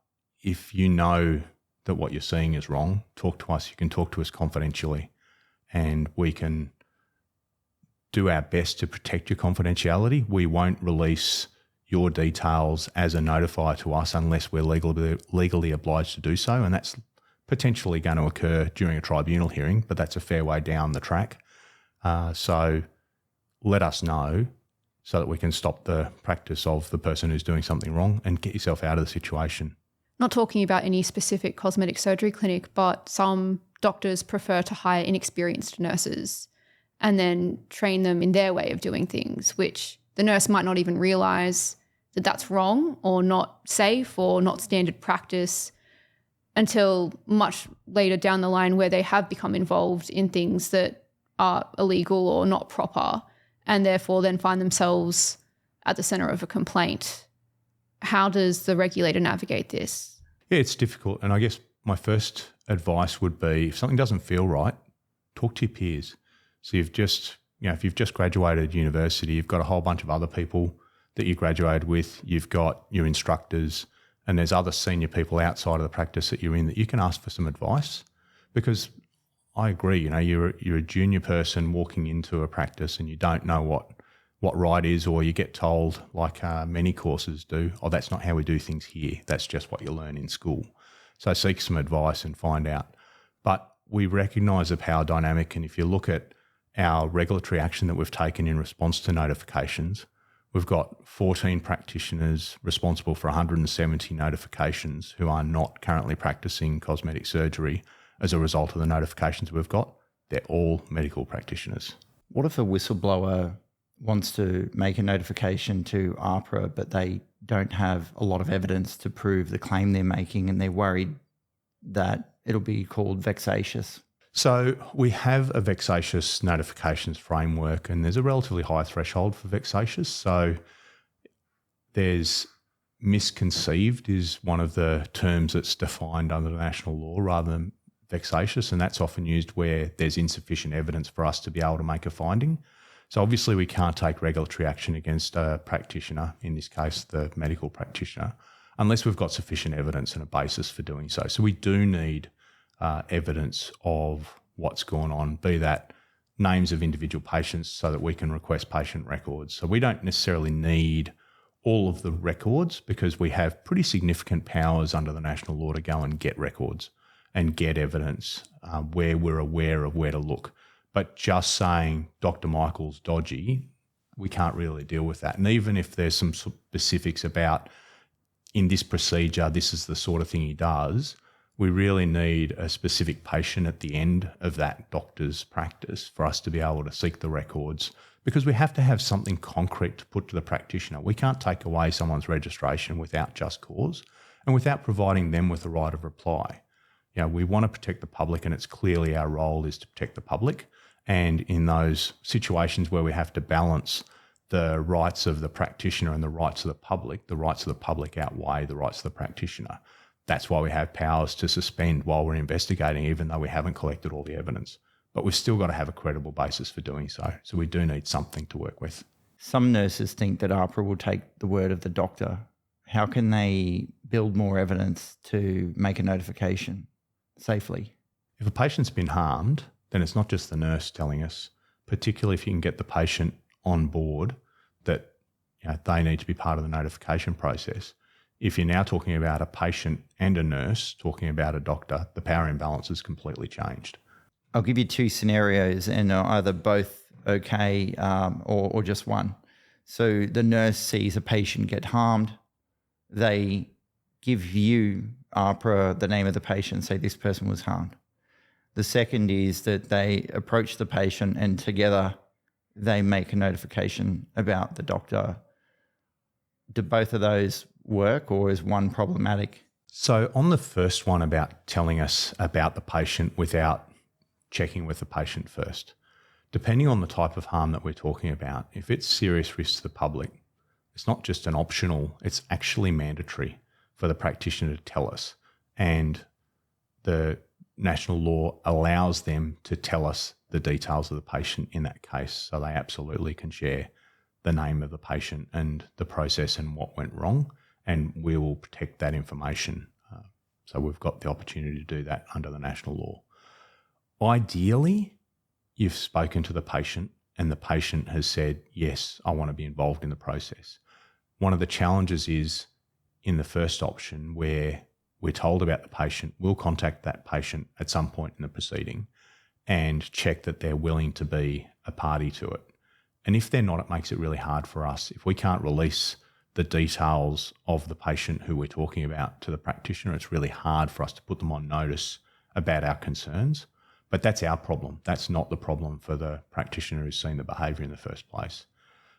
if you know that what you're seeing is wrong, talk to us. You can talk to us confidentially, and we can do our best to protect your confidentiality. We won't release your details as a notifier to us unless we're legally obliged to do so, and that's potentially going to occur during a tribunal hearing, but that's a fair way down the track. So let us know so that we can stop the practice of the person who's doing something wrong and get yourself out of the situation. Not talking about any specific cosmetic surgery clinic, but some doctors prefer to hire inexperienced nurses and then train them in their way of doing things, which the nurse might not even realise that that's wrong or not safe or not standard practice until much later down the line, where they have become involved in things that are illegal or not proper, and therefore then find themselves at the centre of a complaint. How does the regulator navigate this? Yeah, it's difficult. And I guess my first advice would be, if something doesn't feel right, talk to your peers. So you've just, if you've just graduated university, you've got a whole bunch of other people that you graduated with, you've got your instructors, and there's other senior people outside of the practice that you're in that you can ask for some advice. Because I agree, you're a junior person walking into a practice and you don't know what right is, or you get told, like many courses do, oh, that's not how we do things here. That's just what you learn in school. So seek some advice and find out. But we recognise the power dynamic, and if you look at our regulatory action that we've taken in response to notifications, we've got 14 practitioners responsible for 170 notifications who are not currently practicing cosmetic surgery as a result of the notifications we've got. They're all medical practitioners. What if a whistleblower wants to make a notification to AHPRA, but they don't have a lot of evidence to prove the claim they're making, and they're worried that it'll be called vexatious? So we have a vexatious notifications framework, and there's a relatively high threshold for vexatious. So there's misconceived is one of the terms that's defined under the national law rather than vexatious, and that's often used where there's insufficient evidence for us to be able to make a finding. So obviously we can't take regulatory action against a practitioner, in this case the medical practitioner, unless we've got sufficient evidence and a basis for doing so. So we do need evidence of what's going on, be that names of individual patients so that we can request patient records. So we don't necessarily need all of the records because we have pretty significant powers under the national law to go and get records and get evidence where we're aware of where to look. But just saying Dr. Michael's dodgy, we can't really deal with that. And even if there's some specifics about in this procedure, this is the sort of thing he does, we really need a specific patient at the end of that doctor's practice for us to be able to seek the records, because we have to have something concrete to put to the practitioner. We can't take away someone's registration without just cause and without providing them with a right of reply. We want to protect the public, and it's clearly our role is to protect the public. And in those situations where we have to balance the rights of the practitioner and the rights of the public outweigh the rights of the practitioner. That's why we have powers to suspend while we're investigating, even though we haven't collected all the evidence. But we've still got to have a credible basis for doing so. So we do need something to work with. Some nurses think that AHPRA will take the word of the doctor. How can they build more evidence to make a notification safely? If a patient's been harmed, then it's not just the nurse telling us, particularly if you can get the patient on board that they need to be part of the notification process. If you're now talking about a patient and a nurse talking about a doctor, the power imbalance has completely changed. I'll give you two scenarios, and either both okay, or just one. So the nurse sees a patient get harmed. They give you, AHPRA, the name of the patient, say this person was harmed. The second is that they approach the patient and together they make a notification about the doctor. Do both of those work, or is one problematic? So on the first one about telling us about the patient without checking with the patient first, depending on the type of harm that we're talking about, if it's serious risk to the public, it's not just an optional, it's actually mandatory for the practitioner to tell us. And the national law allows them to tell us the details of the patient in that case. So they absolutely can share the name of the patient and the process and what went wrong, and we will protect that information. So we've got the opportunity to do that under the national law. Ideally, you've spoken to the patient and the patient has said, yes, I want to be involved in the process. One of the challenges is in the first option where we're told about the patient, we'll contact that patient at some point in the proceeding and check that they're willing to be a party to it. And if they're not, it makes it really hard for us. If we can't release the details of the patient who we're talking about to the practitioner, it's really hard for us to put them on notice about our concerns. But that's our problem. That's not the problem for the practitioner who's seen the behaviour in the first place.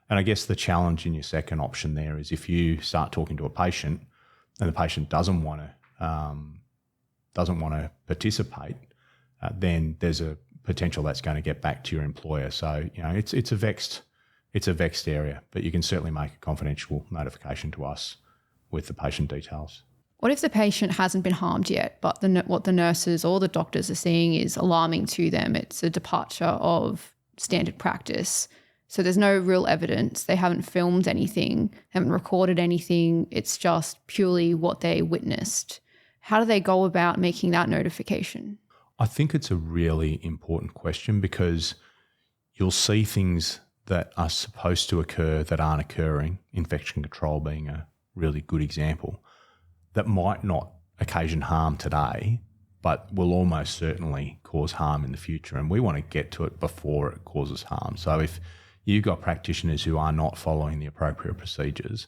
And I guess the challenge in your second option there is if you start talking to a patient and the patient doesn't want to participate, then there's a potential that's going to get back to your employer. So, it's a vexed area, but you can certainly make a confidential notification to us with the patient details. What if the patient hasn't been harmed yet, but what the nurses or the doctors are seeing is alarming to them? It's a departure of standard practice. So there's no real evidence. They haven't filmed anything, haven't recorded anything. It's just purely what they witnessed. How do they go about making that notification? I think it's a really important question because you'll see things that are supposed to occur that aren't occurring, infection control being a really good example, that might not occasion harm today, but will almost certainly cause harm in the future. And we want to get to it before it causes harm. So if you've got practitioners who are not following the appropriate procedures,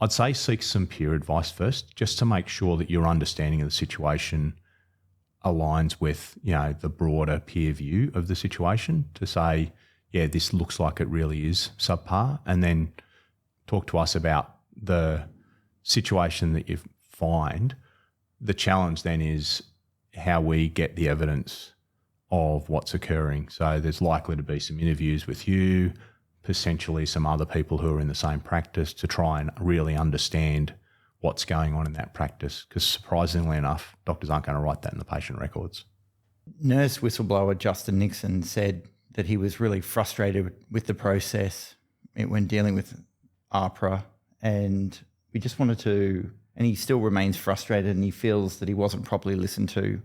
I'd say seek some peer advice first, just to make sure that your understanding of the situation aligns with, the broader peer view of the situation, to say, yeah, this looks like it really is subpar, and then talk to us about the situation that you find. The challenge then is how we get the evidence of what's occurring. So there's likely to be some interviews with you, potentially some other people who are in the same practice, to try and really understand what's going on in that practice, because surprisingly enough, doctors aren't going to write that in the patient records. Nurse whistleblower Justin Nixon said that he was really frustrated with the process when dealing with AHPRA, and we just wanted to, and he still remains frustrated and he feels that he wasn't properly listened to.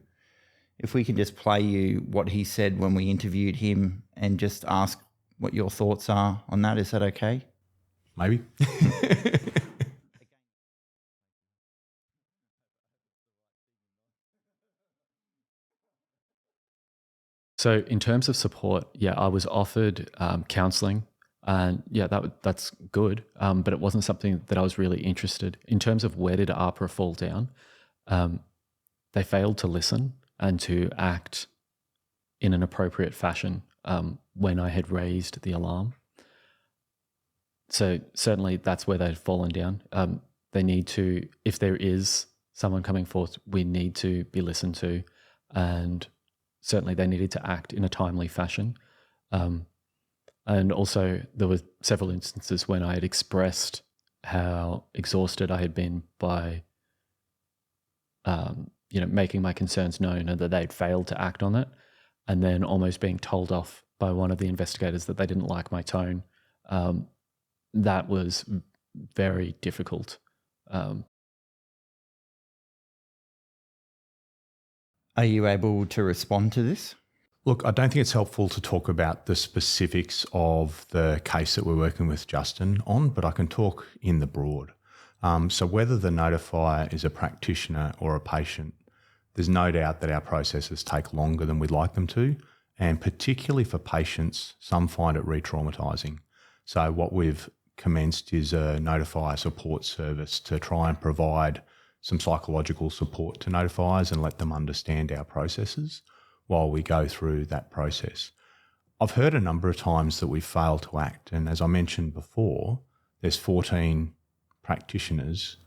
If we can just play you what he said when we interviewed him and just ask what your thoughts are on that, is that okay? Maybe. So in terms of support, I was offered counselling, and that's good, but it wasn't something that I was really interested. In terms of where did AHPRA fall down, they failed to listen and to act in an appropriate fashion when I had raised the alarm. So certainly that's where they'd fallen down. They need to, if there is someone coming forth, we need to be listened to, and certainly they needed to act in a timely fashion. And also there were several instances when I had expressed how exhausted I had been by, making my concerns known, and that they'd failed to act on it, and then almost being told off by one of the investigators that they didn't like my tone. That was very difficult. Are you able to respond to this? Look, I don't think it's helpful to talk about the specifics of the case that we're working with Justin on, but I can talk in the broad. So whether the notifier is a practitioner or a patient, there's no doubt that our processes take longer than we'd like them to, And particularly for patients, some find it re-traumatising. So what we've commenced is a notifier support service to try and provide some psychological support to notifiers and let them understand our processes while we go through that process. I've heard a number of times that we've failed to act. And as I mentioned before, there's 14 practitioners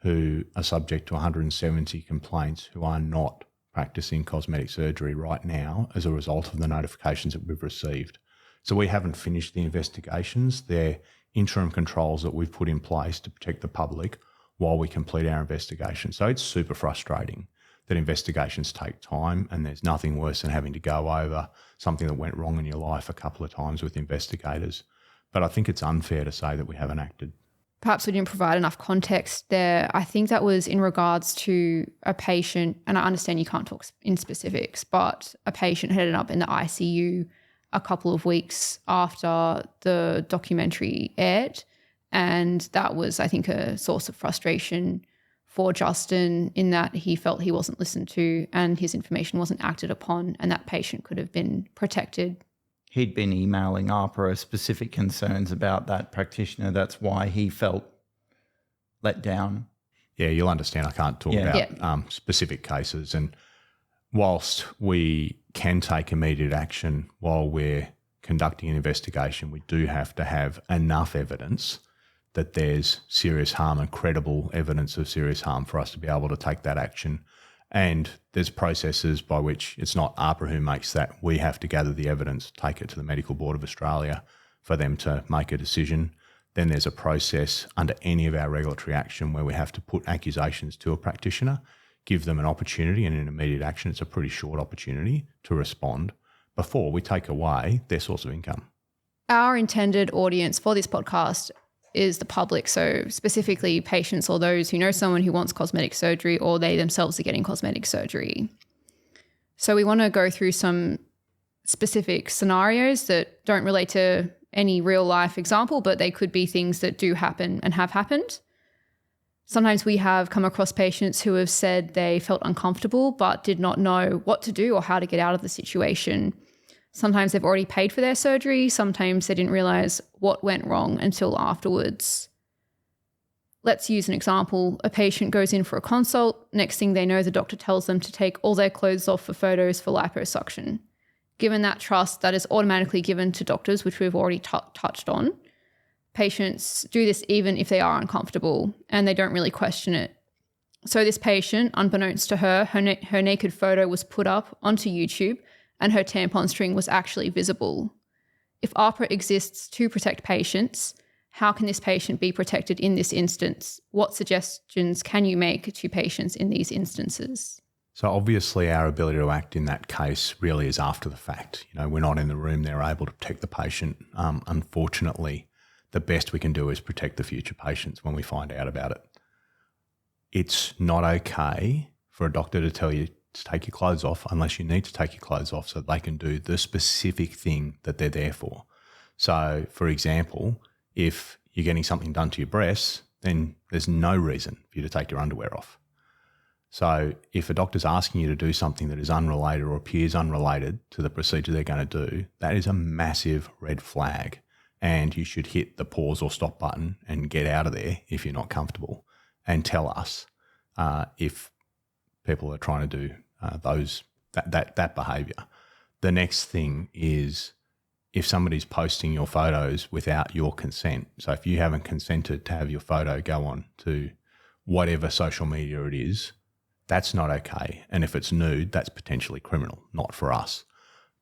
who are subject to 170 complaints who are not practicing cosmetic surgery right now as a result of the notifications that we've received. So we haven't finished the investigations. They're interim controls that we've put in place to protect the public while we complete our investigation. So it's super frustrating that investigations take time, and there's nothing worse than having to go over something that went wrong in your life a couple of times with investigators. But I think it's unfair to say that we haven't acted. Perhaps we didn't provide enough context there. I think that was in regards to a patient, and I understand you can't talk in specifics, but a patient had ended up in the ICU a couple of weeks after the documentary aired. And that was, I think, a source of frustration for Justin in that he felt he wasn't listened to and his information wasn't acted upon, and that patient could have been protected. He'd been emailing AHPRA specific concerns about that practitioner. That's why he felt let down. Yeah, you'll understand I can't talk about specific cases. And whilst we can take immediate action while we're conducting an investigation, we do have to have enough evidence that there's serious harm and credible evidence of serious harm for us to be able to take that action. And there's processes by which it's not AHPRA who makes that. We have to gather the evidence, take it to the Medical Board of Australia for them to make a decision. Then there's a process under any of our regulatory action where we have to put accusations to a practitioner, give them an opportunity and an immediate action. It's a pretty short opportunity to respond before we take away their source of income. Our intended audience for this podcast is the public, so specifically patients or those who know someone who wants cosmetic surgery or they themselves are getting cosmetic surgery. So we want to go through some specific scenarios that don't relate to any real life example, but they could be things that do happen and have happened. Sometimes we have come across patients who have said they felt uncomfortable but did not know what to do or how to get out of the situation. Sometimes they've already paid for their surgery. Sometimes they didn't realize what went wrong until afterwards. Let's use an example. A patient goes in for a consult. Next thing they know, the doctor tells them to take all their clothes off for photos for liposuction. Given that trust, that is automatically given to doctors, which we've already touched on. Patients do this even if they are uncomfortable and they don't really question it. So this patient, unbeknownst to her, her naked photo was put up onto YouTube and her tampon string was actually visible. If AHPRA exists to protect patients, how can this patient be protected in this instance? What suggestions can you make to patients in these instances? So obviously our ability to act in that case really is after the fact. You know, we're not in the room, they're able to protect the patient. Unfortunately, the best we can do is protect the future patients when we find out about it. It's not okay for a doctor to tell you to take your clothes off unless you need to take your clothes off so they can do the specific thing that they're there for. So, for example, if you're getting something done to your breasts, then there's no reason for you to take your underwear off. So if a doctor's asking you to do something that is unrelated or appears unrelated to the procedure they're going to do, that is a massive red flag. And you should hit the pause or stop button and get out of there if you're not comfortable and tell us if people are trying to do that behaviour. The next thing is if somebody's posting your photos without your consent. So if you haven't consented to have your photo go on to whatever social media it is, that's not okay. And if it's nude, that's potentially criminal, not for us.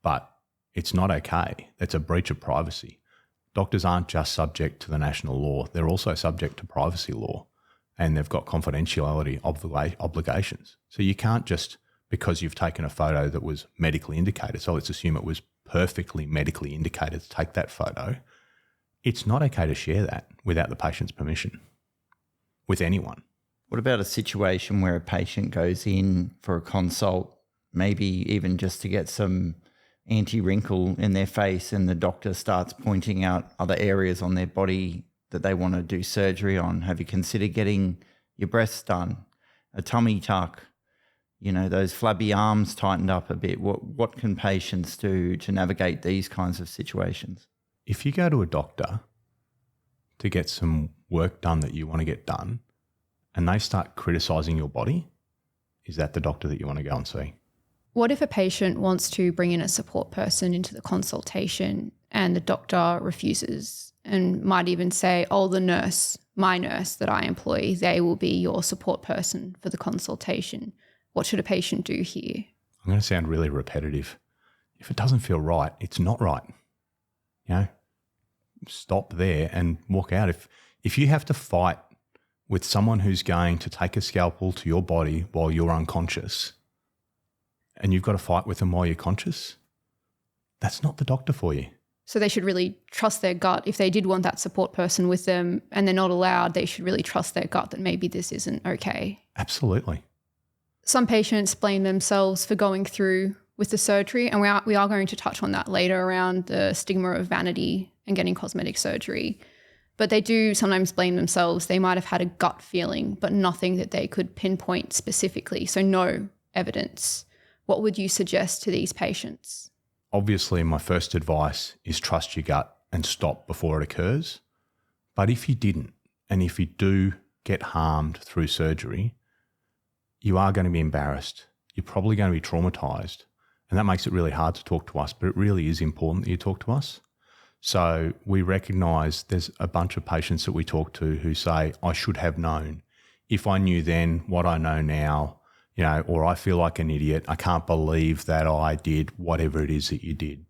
But it's not okay. That's a breach of privacy. Doctors aren't just subject to the national law. They're also subject to privacy law. And they've got confidentiality obligations. So you can't just, because you've taken a photo that was medically indicated, so let's assume it was perfectly medically indicated to take that photo, it's not okay to share that without the patient's permission with anyone. What about a situation where a patient goes in for a consult, maybe even just to get some anti-wrinkle in their face, and the doctor starts pointing out other areas on their body that they want to do surgery on? Have you considered getting your breasts done, a tummy tuck, those flabby arms tightened up a bit. What can patients do to navigate these kinds of situations? If you go to a doctor to get some work done that you want to get done and they start criticising your body, is that the doctor that you want to go and see? What if a patient wants to bring in a support person into the consultation and the doctor refuses and might even say, oh, my nurse that I employ, they will be your support person for the consultation. What should a patient do here? I'm going to sound really repetitive. If it doesn't feel right, it's not right. Stop there and walk out. If you have to fight with someone who's going to take a scalpel to your body while you're unconscious and you've got to fight with them while you're conscious, that's not the doctor for you. So they should really trust their gut. If they did want that support person with them and they're not allowed, they should really trust their gut that maybe this isn't okay. Absolutely. Some patients blame themselves for going through with the surgery, and we are going to touch on that later around the stigma of vanity and getting cosmetic surgery. But they do sometimes blame themselves. They might have had a gut feeling, but nothing that they could pinpoint specifically. So no evidence. What would you suggest to these patients? Obviously, my first advice is trust your gut and stop before it occurs. But if you didn't, and if you do get harmed through surgery, you are going to be embarrassed. You're probably going to be traumatised. And that makes it really hard to talk to us, but it really is important that you talk to us. So we recognise there's a bunch of patients that we talk to who say, I should have known. If I knew then what I know now, or I feel like an idiot, I can't believe that I did whatever it is that you did.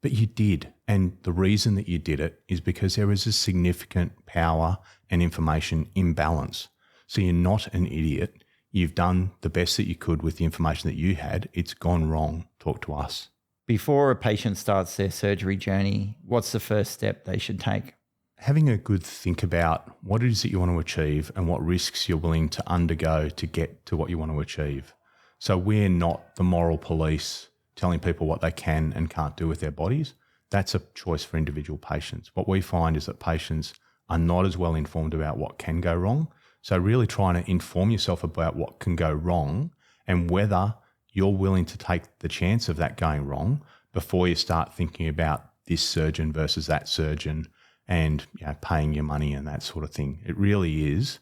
But you did. And the reason that you did it is because there is a significant power and information imbalance. So you're not an idiot. You've done the best that you could with the information that you had. It's gone wrong. Talk to us. Before a patient starts their surgery journey, what's the first step they should take? Having a good think about what it is that you want to achieve and what risks you're willing to undergo to get to what you want to achieve. So we're not the moral police telling people what they can and can't do with their bodies. That's a choice for individual patients. What we find is that patients are not as well informed about what can go wrong. So really trying to inform yourself about what can go wrong and whether you're willing to take the chance of that going wrong before you start thinking about this surgeon versus that surgeon and paying your money and that sort of thing. It really is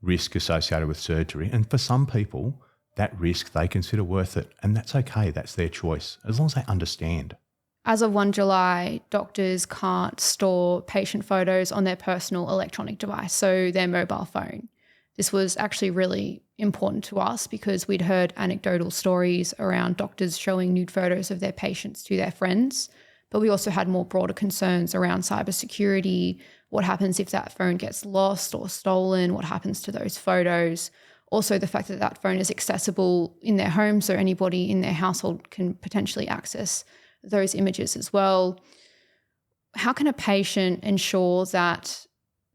risk associated with surgery. And for some people, that risk they consider worth it. And that's okay. That's their choice, as long as they understand. As of 1 July, doctors can't store patient photos on their personal electronic device, so their mobile phone. This was actually really important to us because we'd heard anecdotal stories around doctors showing nude photos of their patients to their friends, but we also had more broader concerns around cybersecurity. What happens if that phone gets lost or stolen? What happens to those photos? Also, the fact that that phone is accessible in their home, so anybody in their household can potentially access those images as well. How can a patient ensure that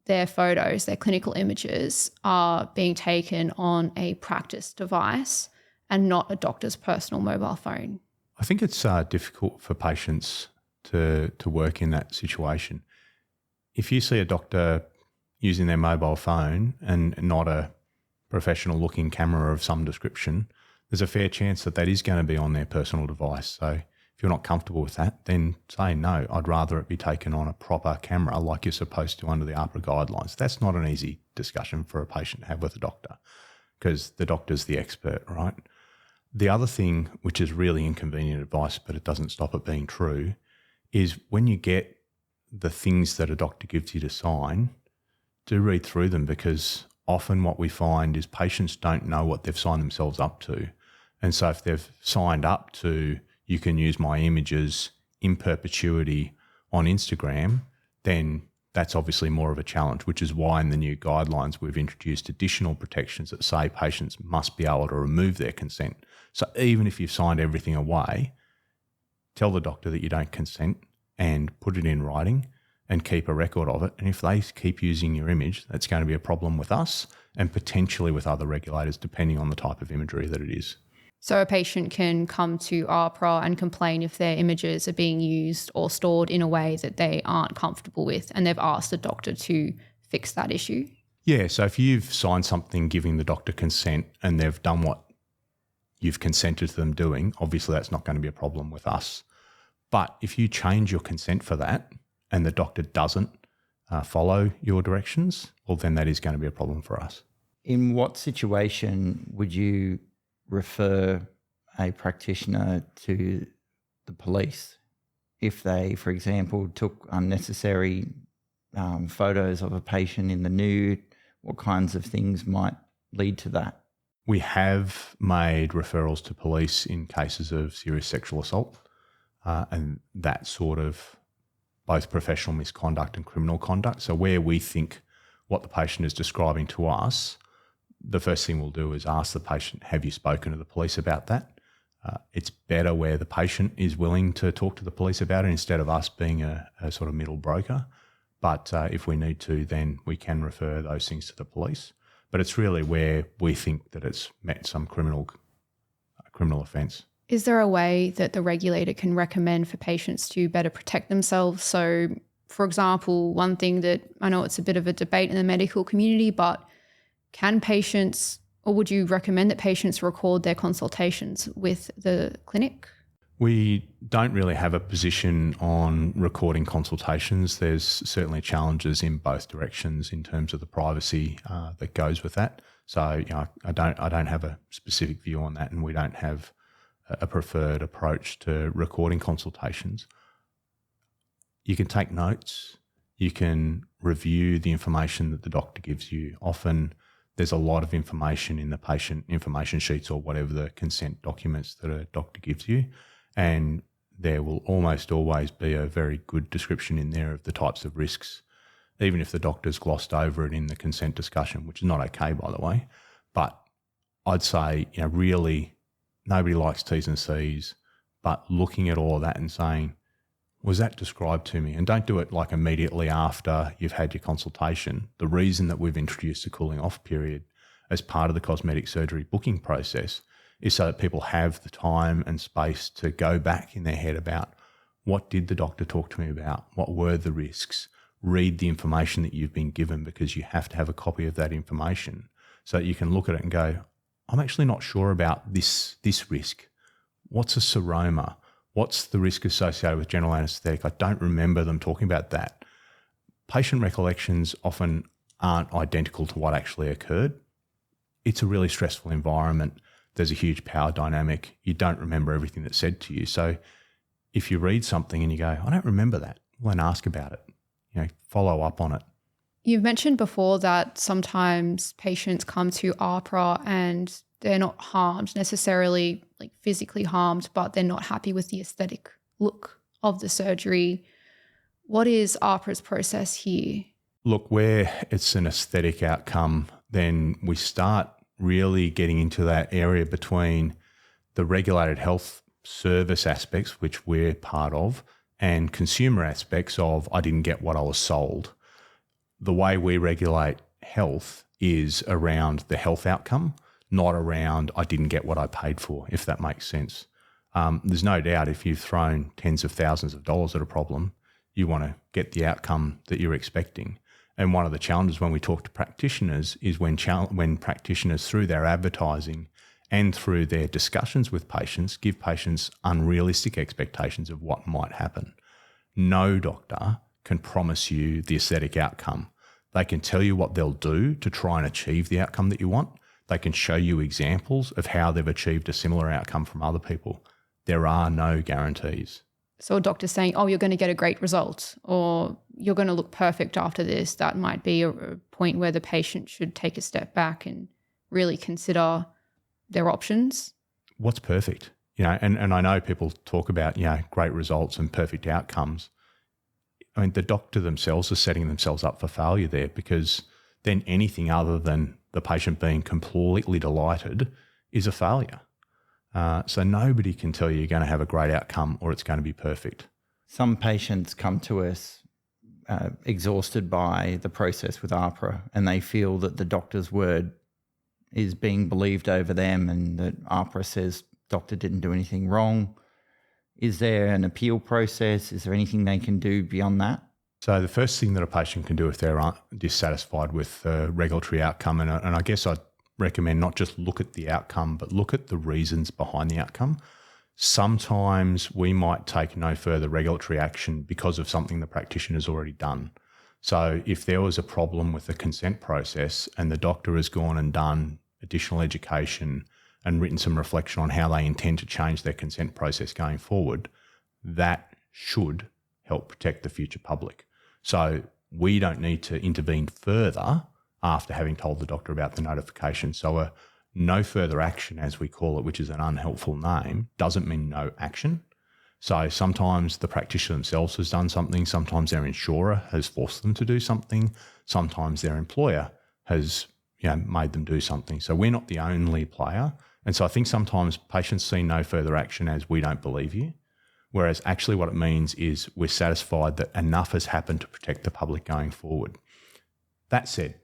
their photos, their clinical images, are being taken on a practice device and not a doctor's personal mobile phone? I think it's difficult for patients to work in that situation. If you see a doctor using their mobile phone and not a professional looking camera of some description, there's a fair chance that is going to be on their personal device. So if you're not comfortable with that, then say no, I'd rather it be taken on a proper camera like you're supposed to under the AHPRA guidelines. That's not an easy discussion for a patient to have with a doctor because the doctor's the expert, right? The other thing, which is really inconvenient advice, but it doesn't stop it being true, is when you get the things that a doctor gives you to sign, do read through them because often what we find is patients don't know what they've signed themselves up to. And so if they've signed up to you can use my images in perpetuity on Instagram, then that's obviously more of a challenge, which is why in the new guidelines we've introduced additional protections that say patients must be able to remove their consent. So even if you've signed everything away, tell the doctor that you don't consent and put it in writing and keep a record of it. And if they keep using your image, that's going to be a problem with us and potentially with other regulators, depending on the type of imagery that it is. So a patient can come to AHPRA and complain if their images are being used or stored in a way that they aren't comfortable with and they've asked the doctor to fix that issue? Yeah, so if you've signed something giving the doctor consent and they've done what you've consented to them doing, obviously that's not going to be a problem with us. But if you change your consent for that and the doctor doesn't follow your directions, well, then that is going to be a problem for us. In what situation would you refer a practitioner to the police if they, for example, took unnecessary photos of a patient in the nude? What kinds of things might lead to that? We have made referrals to police in cases of serious sexual assault and that sort of both professional misconduct and criminal conduct. So where we think what the patient is describing to us, the first thing we'll do is ask the patient, have you spoken to the police about that? It's better where the patient is willing to talk to the police about it instead of us being a sort of middle broker. But if we need to, then we can refer those things to the police. But it's really where we think that it's met some criminal offence. Is there a way that the regulator can recommend for patients to better protect themselves? So, for example, one thing that I know it's a bit of a debate in the medical community, but can patients, or would you recommend that patients record their consultations with the clinic? We don't really have a position on recording consultations. There's certainly challenges in both directions in terms of the privacy that goes with that. So, I don't have a specific view on that, and we don't have a preferred approach to recording consultations. You can take notes. You can review the information that the doctor gives you. Often there's a lot of information in the patient information sheets or whatever the consent documents that a doctor gives you. And there will almost always be a very good description in there of the types of risks, even if the doctor's glossed over it in the consent discussion, which is not okay, by the way. But I'd say, really nobody likes T's and C's, but looking at all of that and saying, was that described to me? And don't do it like immediately after you've had your consultation. The reason that we've introduced a cooling off period as part of the cosmetic surgery booking process is so that people have the time and space to go back in their head about what did the doctor talk to me about? What were the risks? Read the information that you've been given, because you have to have a copy of that information so that you can look at it and go, I'm actually not sure about this risk. What's a seroma? What's the risk associated with general anaesthetic? I don't remember them talking about that. Patient recollections often aren't identical to what actually occurred. It's a really stressful environment. There's a huge power dynamic. You don't remember everything that's said to you. So if you read something and you go, I don't remember that, well, then ask about it. Follow up on it. You've mentioned before that sometimes patients come to AHPRA and they're not harmed necessarily, like physically harmed, but they're not happy with the aesthetic look of the surgery. What is AHPRA's process here? Look, where it's an aesthetic outcome, then we start really getting into that area between the regulated health service aspects, which we're part of, and consumer aspects of I didn't get what I was sold. The way we regulate health is around the health outcome, not around I didn't get what I paid for, if that makes sense. There's no doubt if you've thrown tens of thousands of dollars at a problem, you want to get the outcome that you're expecting. And one of the challenges when we talk to practitioners is when practitioners, through their advertising and through their discussions with patients, give patients unrealistic expectations of what might happen. No doctor can promise you the aesthetic outcome. They can tell you what they'll do to try and achieve the outcome that you want. They can show you examples of how they've achieved a similar outcome from other people. There are no guarantees. So a doctor's saying, oh, you're going to get a great result, or you're going to look perfect after this. That might be a point where the patient should take a step back and really consider their options. What's perfect? And I know people talk about, great results and perfect outcomes. I mean, the doctor themselves are setting themselves up for failure there, because then anything other than the patient being completely delighted is a failure. So nobody can tell you you're going to have a great outcome or it's going to be perfect. Some patients come to us exhausted by the process with AHPRA, and they feel that the doctor's word is being believed over them and that AHPRA says doctor didn't do anything wrong. Is there an appeal process? Is there anything they can do beyond that? So the first thing that a patient can do if they're dissatisfied with the regulatory outcome, and I guess I'd recommend not just look at the outcome, but look at the reasons behind the outcome. Sometimes we might take no further regulatory action because of something the practitioner's already done. So if there was a problem with the consent process and the doctor has gone and done additional education and written some reflection on how they intend to change their consent process going forward, that should help protect the future public. So we don't need to intervene further after having told the doctor about the notification. So a no further action, as we call it, which is an unhelpful name, doesn't mean no action. So sometimes the practitioner themselves has done something, sometimes their insurer has forced them to do something, sometimes their employer has made them do something. So we're not the only player. And so I think sometimes patients see no further action as we don't believe you, whereas actually what it means is we're satisfied that enough has happened to protect the public going forward. That said,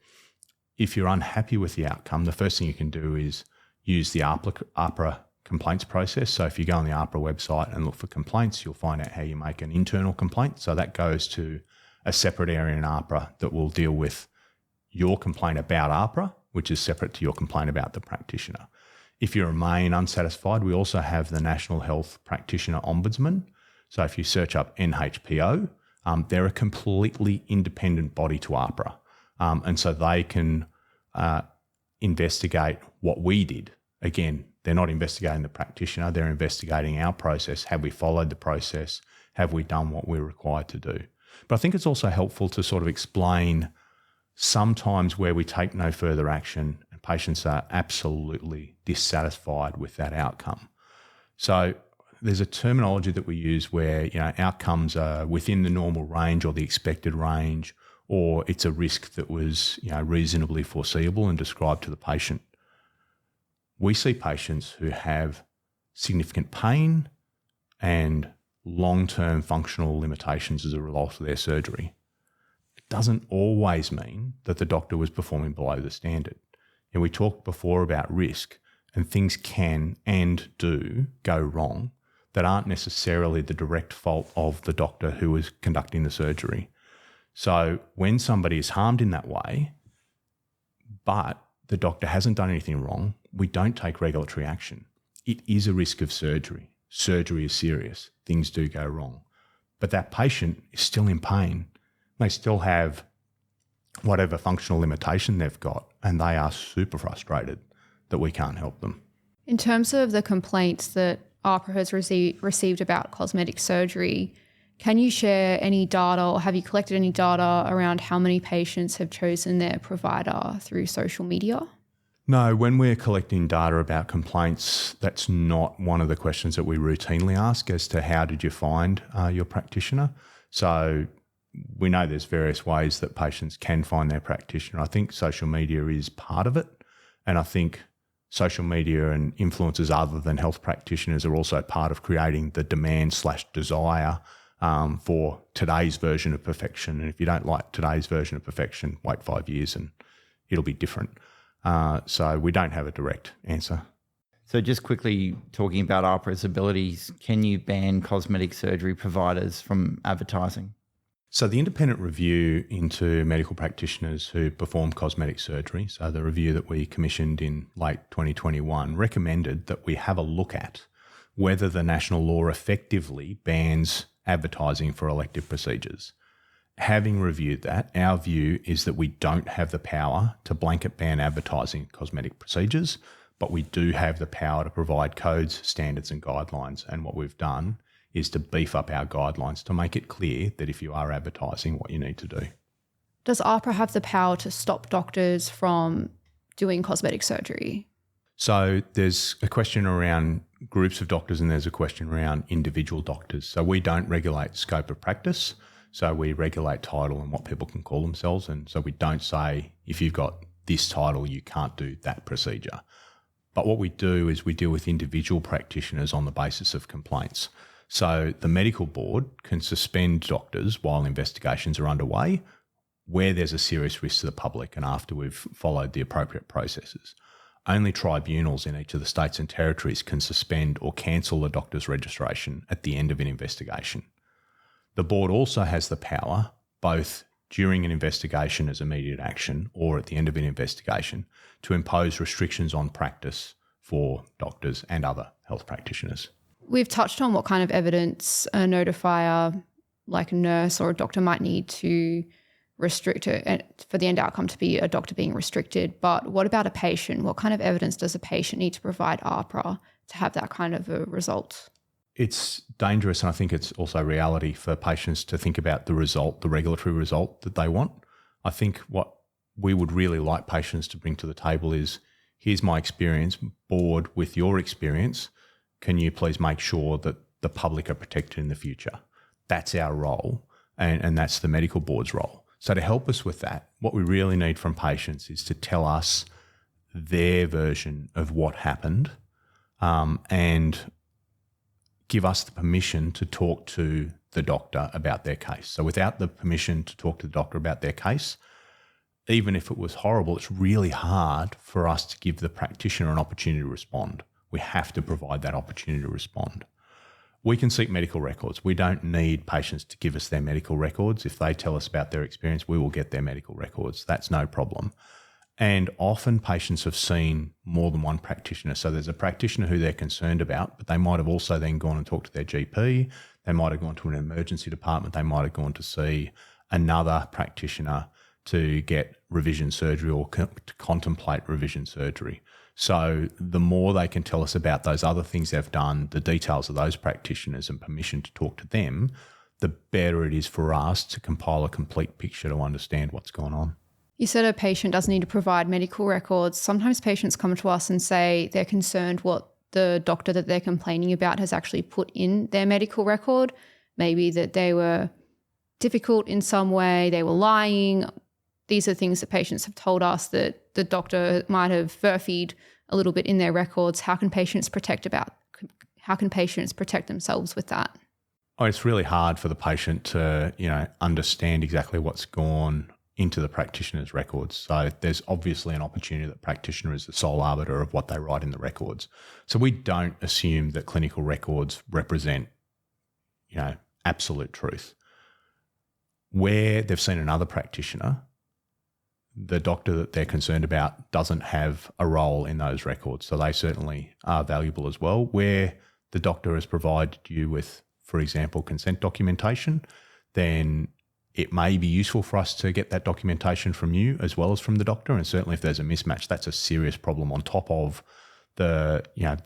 if you're unhappy with the outcome, the first thing you can do is use the AHPRA complaints process. So if you go on the AHPRA website and look for complaints, you'll find out how you make an internal complaint. So that goes to a separate area in AHPRA that will deal with your complaint about AHPRA, which is separate to your complaint about the practitioner. If you remain unsatisfied, we also have the National Health Practitioner Ombudsman. So if you search up NHPO, they're a completely independent body to AHPRA. And so they can investigate what we did. Again, they're not investigating the practitioner, they're investigating our process. Have we followed the process? Have we done what we're required to do? But I think it's also helpful to sort of explain sometimes where we take no further action and patients are absolutely dissatisfied with that outcome. So there's a terminology that we use where outcomes are within the normal range or the expected range, or it's a risk that was reasonably foreseeable and described to the patient. We see patients who have significant pain and long-term functional limitations as a result of their surgery. It doesn't always mean that the doctor was performing below the standard. And we talked before about risk, and things can and do go wrong that aren't necessarily the direct fault of the doctor who was conducting the surgery. So when somebody is harmed in that way, but the doctor hasn't done anything wrong, we don't take regulatory action. It is a risk of surgery. Surgery is serious. Things do go wrong. But that patient is still in pain. They still have whatever functional limitation they've got, and they are super frustrated that we can't help them. In terms of the complaints that AHPRA has received about cosmetic surgery, can you share any data, or have you collected any data around how many patients have chosen their provider through social media? No, when we're collecting data about complaints, that's not one of the questions that we routinely ask as to how did you find your practitioner. So we know there's various ways that patients can find their practitioner. I think social media is part of it. And I think social media and influencers other than health practitioners are also part of creating the demand/desire for today's version of perfection. And if you don't like today's version of perfection, wait 5 years and it'll be different. So we don't have a direct answer. So just quickly talking about AHPRA's abilities, can you ban cosmetic surgery providers from advertising? So the independent review into medical practitioners who perform cosmetic surgery, so the review that we commissioned in late 2021, recommended that we have a look at whether the national law effectively bans advertising for elective procedures. Having reviewed that, our view is that we don't have the power to blanket ban advertising cosmetic procedures, but we do have the power to provide codes, standards and guidelines. And what we've done is to beef up our guidelines to make it clear that if you are advertising, what you need to do. Does AHPRA have the power to stop doctors from doing cosmetic surgery? So there's a question around groups of doctors and there's a question around individual doctors. So we don't regulate scope of practice. So we regulate title and what people can call themselves. And so we don't say, if you've got this title, you can't do that procedure. But what we do is we deal with individual practitioners on the basis of complaints. So the medical board can suspend doctors while investigations are underway where there's a serious risk to the public and after we've followed the appropriate processes. Only tribunals in each of the states and territories can suspend or cancel a doctor's registration at the end of an investigation. The board also has the power, both during an investigation as immediate action or at the end of an investigation to impose restrictions on practice for doctors and other health practitioners. We've touched on what kind of evidence a notifier like a nurse or a doctor might need to restrict it and for the end outcome to be a doctor being restricted. But what about a patient? What kind of evidence does a patient need to provide AHPRA to have that kind of a result? It's dangerous, and I think it's also reality for patients to think about the result, the regulatory result that they want. I think what we would really like patients to bring to the table is, here's my experience, board with your experience. Can you please make sure that the public are protected in the future? That's our role, and that's the medical board's role. So to help us with that, what we really need from patients is to tell us their version of what happened, and give us the permission to talk to the doctor about their case. So without the permission to talk to the doctor about their case, even if it was horrible, it's really hard for us to give the practitioner an opportunity to respond. We have to provide that opportunity to respond. We can seek medical records. We don't need patients to give us their medical records. If they tell us about their experience, we will get their medical records. That's no problem. And often patients have seen more than one practitioner. So there's a practitioner who they're concerned about, but they might have also then gone and talked to their GP. They might have gone to an emergency department. They might have gone to see another practitioner to get revision surgery or to contemplate revision surgery. So the more they can tell us about those other things they've done, the details of those practitioners and permission to talk to them, the better it is for us to compile a complete picture to understand what's going on. You said a patient doesn't need to provide medical records. Sometimes patients come to us and say they're concerned what the doctor that they're complaining about has actually put in their medical record. Maybe that they were difficult in some way, they were lying. These are things that patients have told us that the doctor might have furphied a little bit in their records. How can patients protect themselves with that? Oh, it's really hard for the patient to, understand exactly what's gone into the practitioner's records. So there's obviously an opportunity that practitioner is the sole arbiter of what they write in the records. So we don't assume that clinical records represent, absolute truth. Where they've seen another practitioner, the doctor that they're concerned about doesn't have a role in those records. So they certainly are valuable as well. Where the doctor has provided you with, for example, consent documentation, then it may be useful for us to get that documentation from you as well as from the doctor. And certainly if there's a mismatch, that's a serious problem on top of the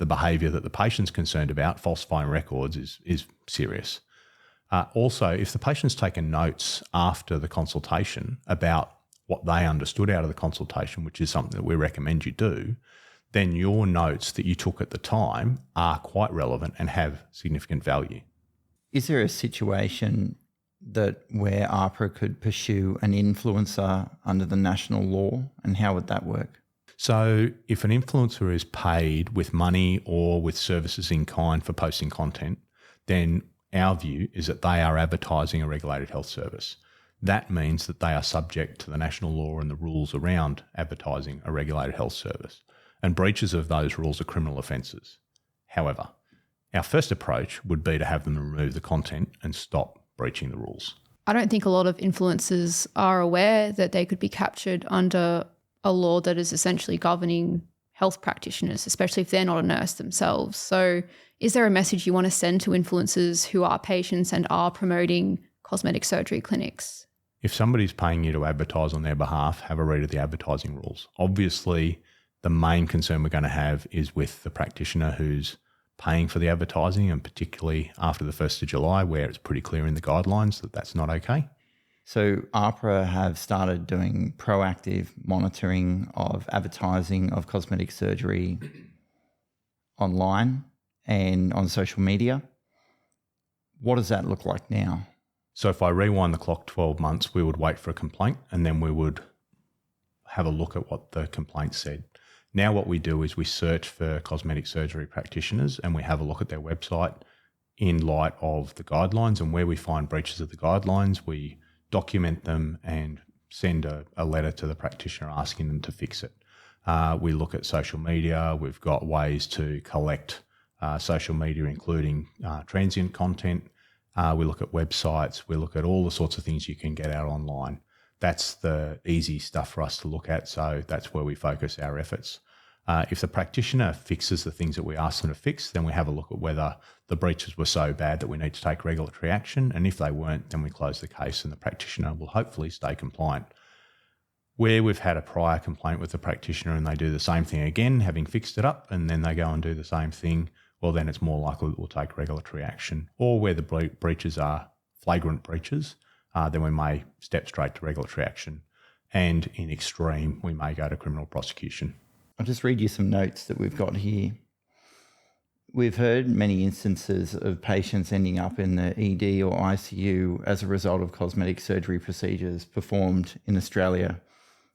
behaviour that the patient's concerned about. Falsifying records is serious. Also, if the patient's taken notes after the consultation about what they understood out of the consultation, which is something that we recommend you do, then your notes that you took at the time are quite relevant and have significant value. Is there a situation where AHPRA could pursue an influencer under the national law, and how would that work? So if an influencer is paid with money or with services in kind for posting content, then our view is that they are advertising a regulated health service. That means that they are subject to the national law and the rules around advertising a regulated health service, and breaches of those rules are criminal offences. However, our first approach would be to have them remove the content and stop breaching the rules. I don't think a lot of influencers are aware that they could be captured under a law that is essentially governing health practitioners, especially if they're not a nurse themselves. So is there a message you want to send to influencers who are patients and are promoting cosmetic surgery clinics? If somebody's paying you to advertise on their behalf, have a read of the advertising rules. Obviously, the main concern we're going to have is with the practitioner who's paying for the advertising, and particularly after the 1st of July, where it's pretty clear in the guidelines that that's not okay. So AHPRA have started doing proactive monitoring of advertising of cosmetic surgery online and on social media. What does that look like now? So if I rewind the clock 12 months, we would wait for a complaint and then we would have a look at what the complaint said. Now what we do is we search for cosmetic surgery practitioners and we have a look at their website in light of the guidelines, and where we find breaches of the guidelines, we document them and send a letter to the practitioner asking them to fix it. We look at social media. We've got ways to collect social media, including transient content. We look at websites. We look at all the sorts of things you can get out online. that's the easy stuff for us to look at. So that's where we focus our efforts. If the practitioner fixes the things that we ask them to fix, then we have a look at whether the breaches were so bad that we need to take regulatory action. And if they weren't, then we close the case and the practitioner will hopefully stay compliant. Where we've had a prior complaint with the practitioner and they do the same thing again, having fixed it up, and then they go and do the same thing, well, then it's more likely that we'll take regulatory action. Or where the breaches are flagrant breaches, then we may step straight to regulatory action. And in extreme, we may go to criminal prosecution. I'll just read you some notes that we've got here. We've heard many instances of patients ending up in the ED or ICU as a result of cosmetic surgery procedures performed in Australia,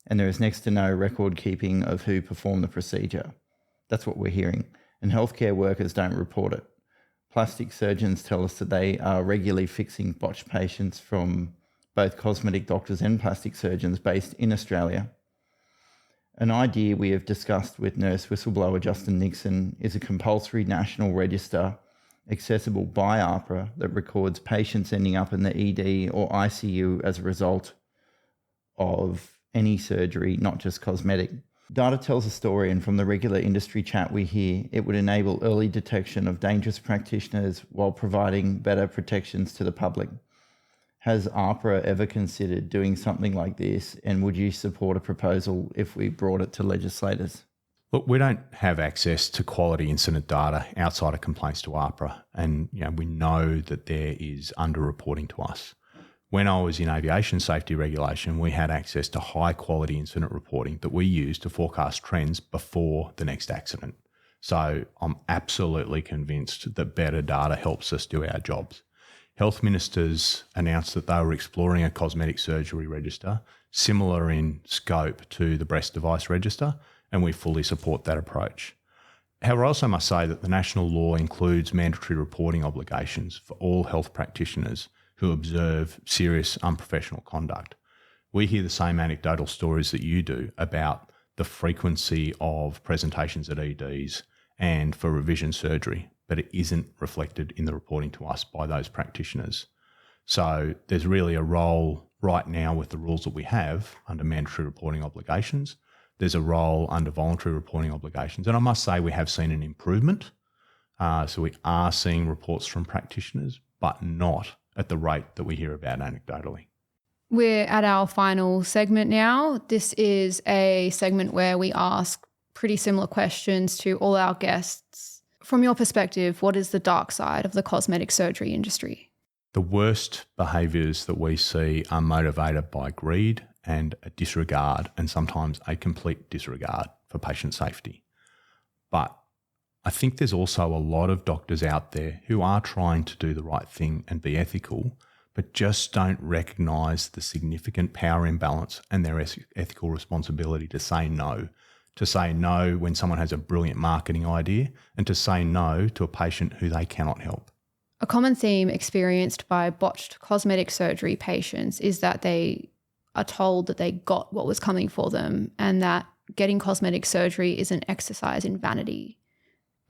and there is next to no record keeping of who performed the procedure. That's what we're hearing, and healthcare workers don't report it. Plastic surgeons tell us that they are regularly fixing botched patients from both cosmetic doctors and plastic surgeons based in Australia. An idea we have discussed with nurse whistleblower Justin Nixon is a compulsory national register accessible by AHPRA that records patients ending up in the ED or ICU as a result of any surgery, not just cosmetic. Data tells a story, and from the regular industry chat we hear, it would enable early detection of dangerous practitioners while providing better protections to the public. Has AHPRA ever considered doing something like this, and would you support a proposal if we brought it to legislators? Look, we don't have access to quality incident data outside of complaints to AHPRA, and we know that there is underreporting to us. When I was in aviation safety regulation, we had access to high quality incident reporting that we used to forecast trends before the next accident. So I'm absolutely convinced that better data helps us do our jobs. Health ministers announced that they were exploring a cosmetic surgery register similar in scope to the breast device register, and we fully support that approach. However, I also must say that the national law includes mandatory reporting obligations for all health practitioners who observe serious unprofessional conduct. We hear the same anecdotal stories that you do about the frequency of presentations at EDs and for revision surgery, but it isn't reflected in the reporting to us by those practitioners. So there's really a role right now with the rules that we have under mandatory reporting obligations. There's a role under voluntary reporting obligations. And I must say we have seen an improvement. So we are seeing reports from practitioners, but not at the rate that we hear about anecdotally. We're at our final segment now. This is a segment where we ask pretty similar questions to all our guests. From your perspective, what is the dark side of the cosmetic surgery industry? The worst behaviours that we see are motivated by greed and a disregard, and sometimes a complete disregard for patient safety. But I think there's also a lot of doctors out there who are trying to do the right thing and be ethical, but just don't recognise the significant power imbalance and their ethical responsibility to say no. To say no when someone has a brilliant marketing idea, and to say no to a patient who they cannot help. A common theme experienced by botched cosmetic surgery patients is that they are told that they got what was coming for them and that getting cosmetic surgery is an exercise in vanity.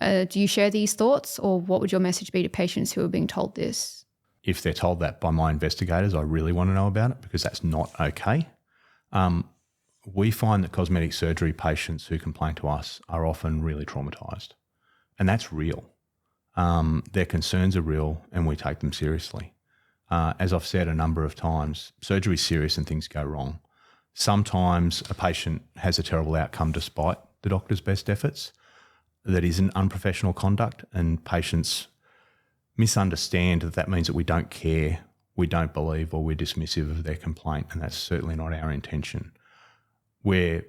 Do you share these thoughts, or what would your message be to patients who are being told this? If they're told that by my investigators, I really want to know about it, because that's not okay. We find that cosmetic surgery patients who complain to us are often really traumatised, and that's real. Their concerns are real, and we take them seriously. As I've said a number of times, surgery is serious and things go wrong. Sometimes a patient has a terrible outcome despite the doctor's best efforts. That isn't unprofessional conduct, and patients misunderstand that means that we don't care, we don't believe, or we're dismissive of their complaint, and that's certainly not our intention. We're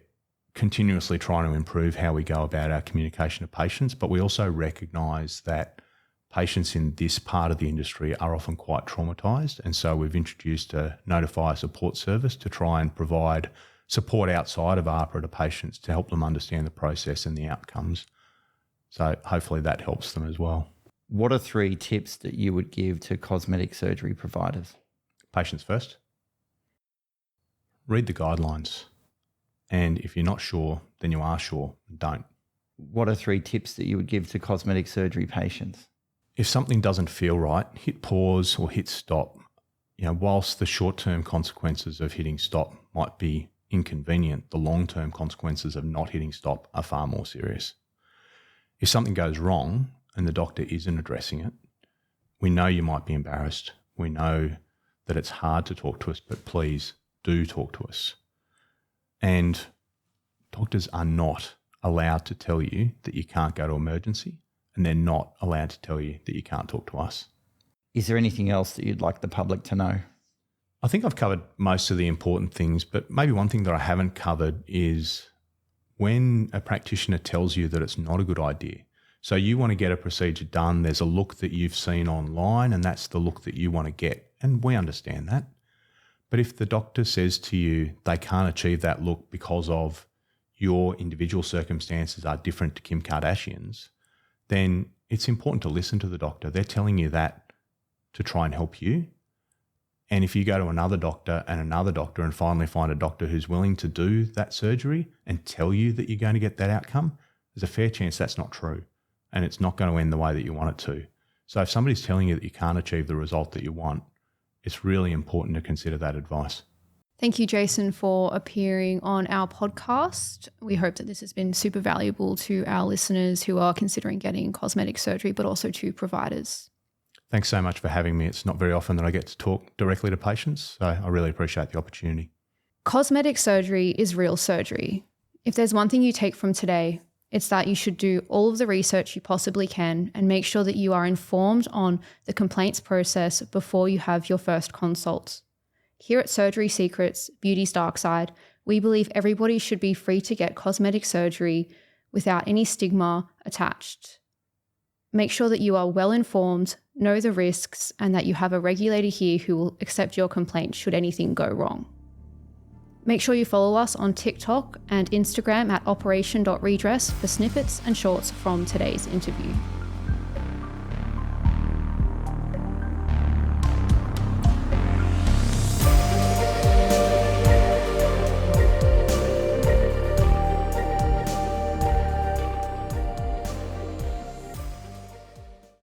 continuously trying to improve how we go about our communication to patients, but we also recognise that patients in this part of the industry are often quite traumatised, and so we've introduced a notify support service to try and provide support outside of AHPRA to patients to help them understand the process and the outcomes. So hopefully that helps them as well. What are 3 tips that you would give to cosmetic surgery providers? Patients first. Read the guidelines. And if you're not sure, then you are sure. Don't. What are 3 tips that you would give to cosmetic surgery patients? If something doesn't feel right, hit pause or hit stop. whilst the short-term consequences of hitting stop might be inconvenient, the long-term consequences of not hitting stop are far more serious. If something goes wrong and the doctor isn't addressing it, we know you might be embarrassed. We know that it's hard to talk to us, but please do talk to us. And doctors are not allowed to tell you that you can't go to emergency, and they're not allowed to tell you that you can't talk to us. Is there anything else that you'd like the public to know? I think I've covered most of the important things, but maybe one thing that I haven't covered is when a practitioner tells you that it's not a good idea. So you want to get a procedure done, there's a look that you've seen online and that's the look that you want to get, and we understand that. But if the doctor says to you they can't achieve that look because of your individual circumstances are different to Kim Kardashian's, then it's important to listen to the doctor. They're telling you that to try and help you. And if you go to another doctor and finally find a doctor who's willing to do that surgery and tell you that you're going to get that outcome, there's a fair chance that's not true and it's not going to end the way that you want it to. So if somebody's telling you that you can't achieve the result that you want, it's really important to consider that advice. Thank you, Jason, for appearing on our podcast. We hope that this has been super valuable to our listeners who are considering getting cosmetic surgery, but also to providers. Thanks so much for having me. It's not very often that I get to talk directly to patients, so I really appreciate the opportunity. Cosmetic surgery is real surgery. If there's one thing you take from today, it's that you should do all of the research you possibly can and make sure that you are informed on the complaints process before you have your first consult. Here at Surgery Secrets, Beauty's Dark Side, we believe everybody should be free to get cosmetic surgery without any stigma attached. Make sure that you are well informed, know the risks, and that you have a regulator here who will accept your complaint should anything go wrong. Make sure you follow us on TikTok and Instagram at operation.redress for snippets and shorts from today's interview.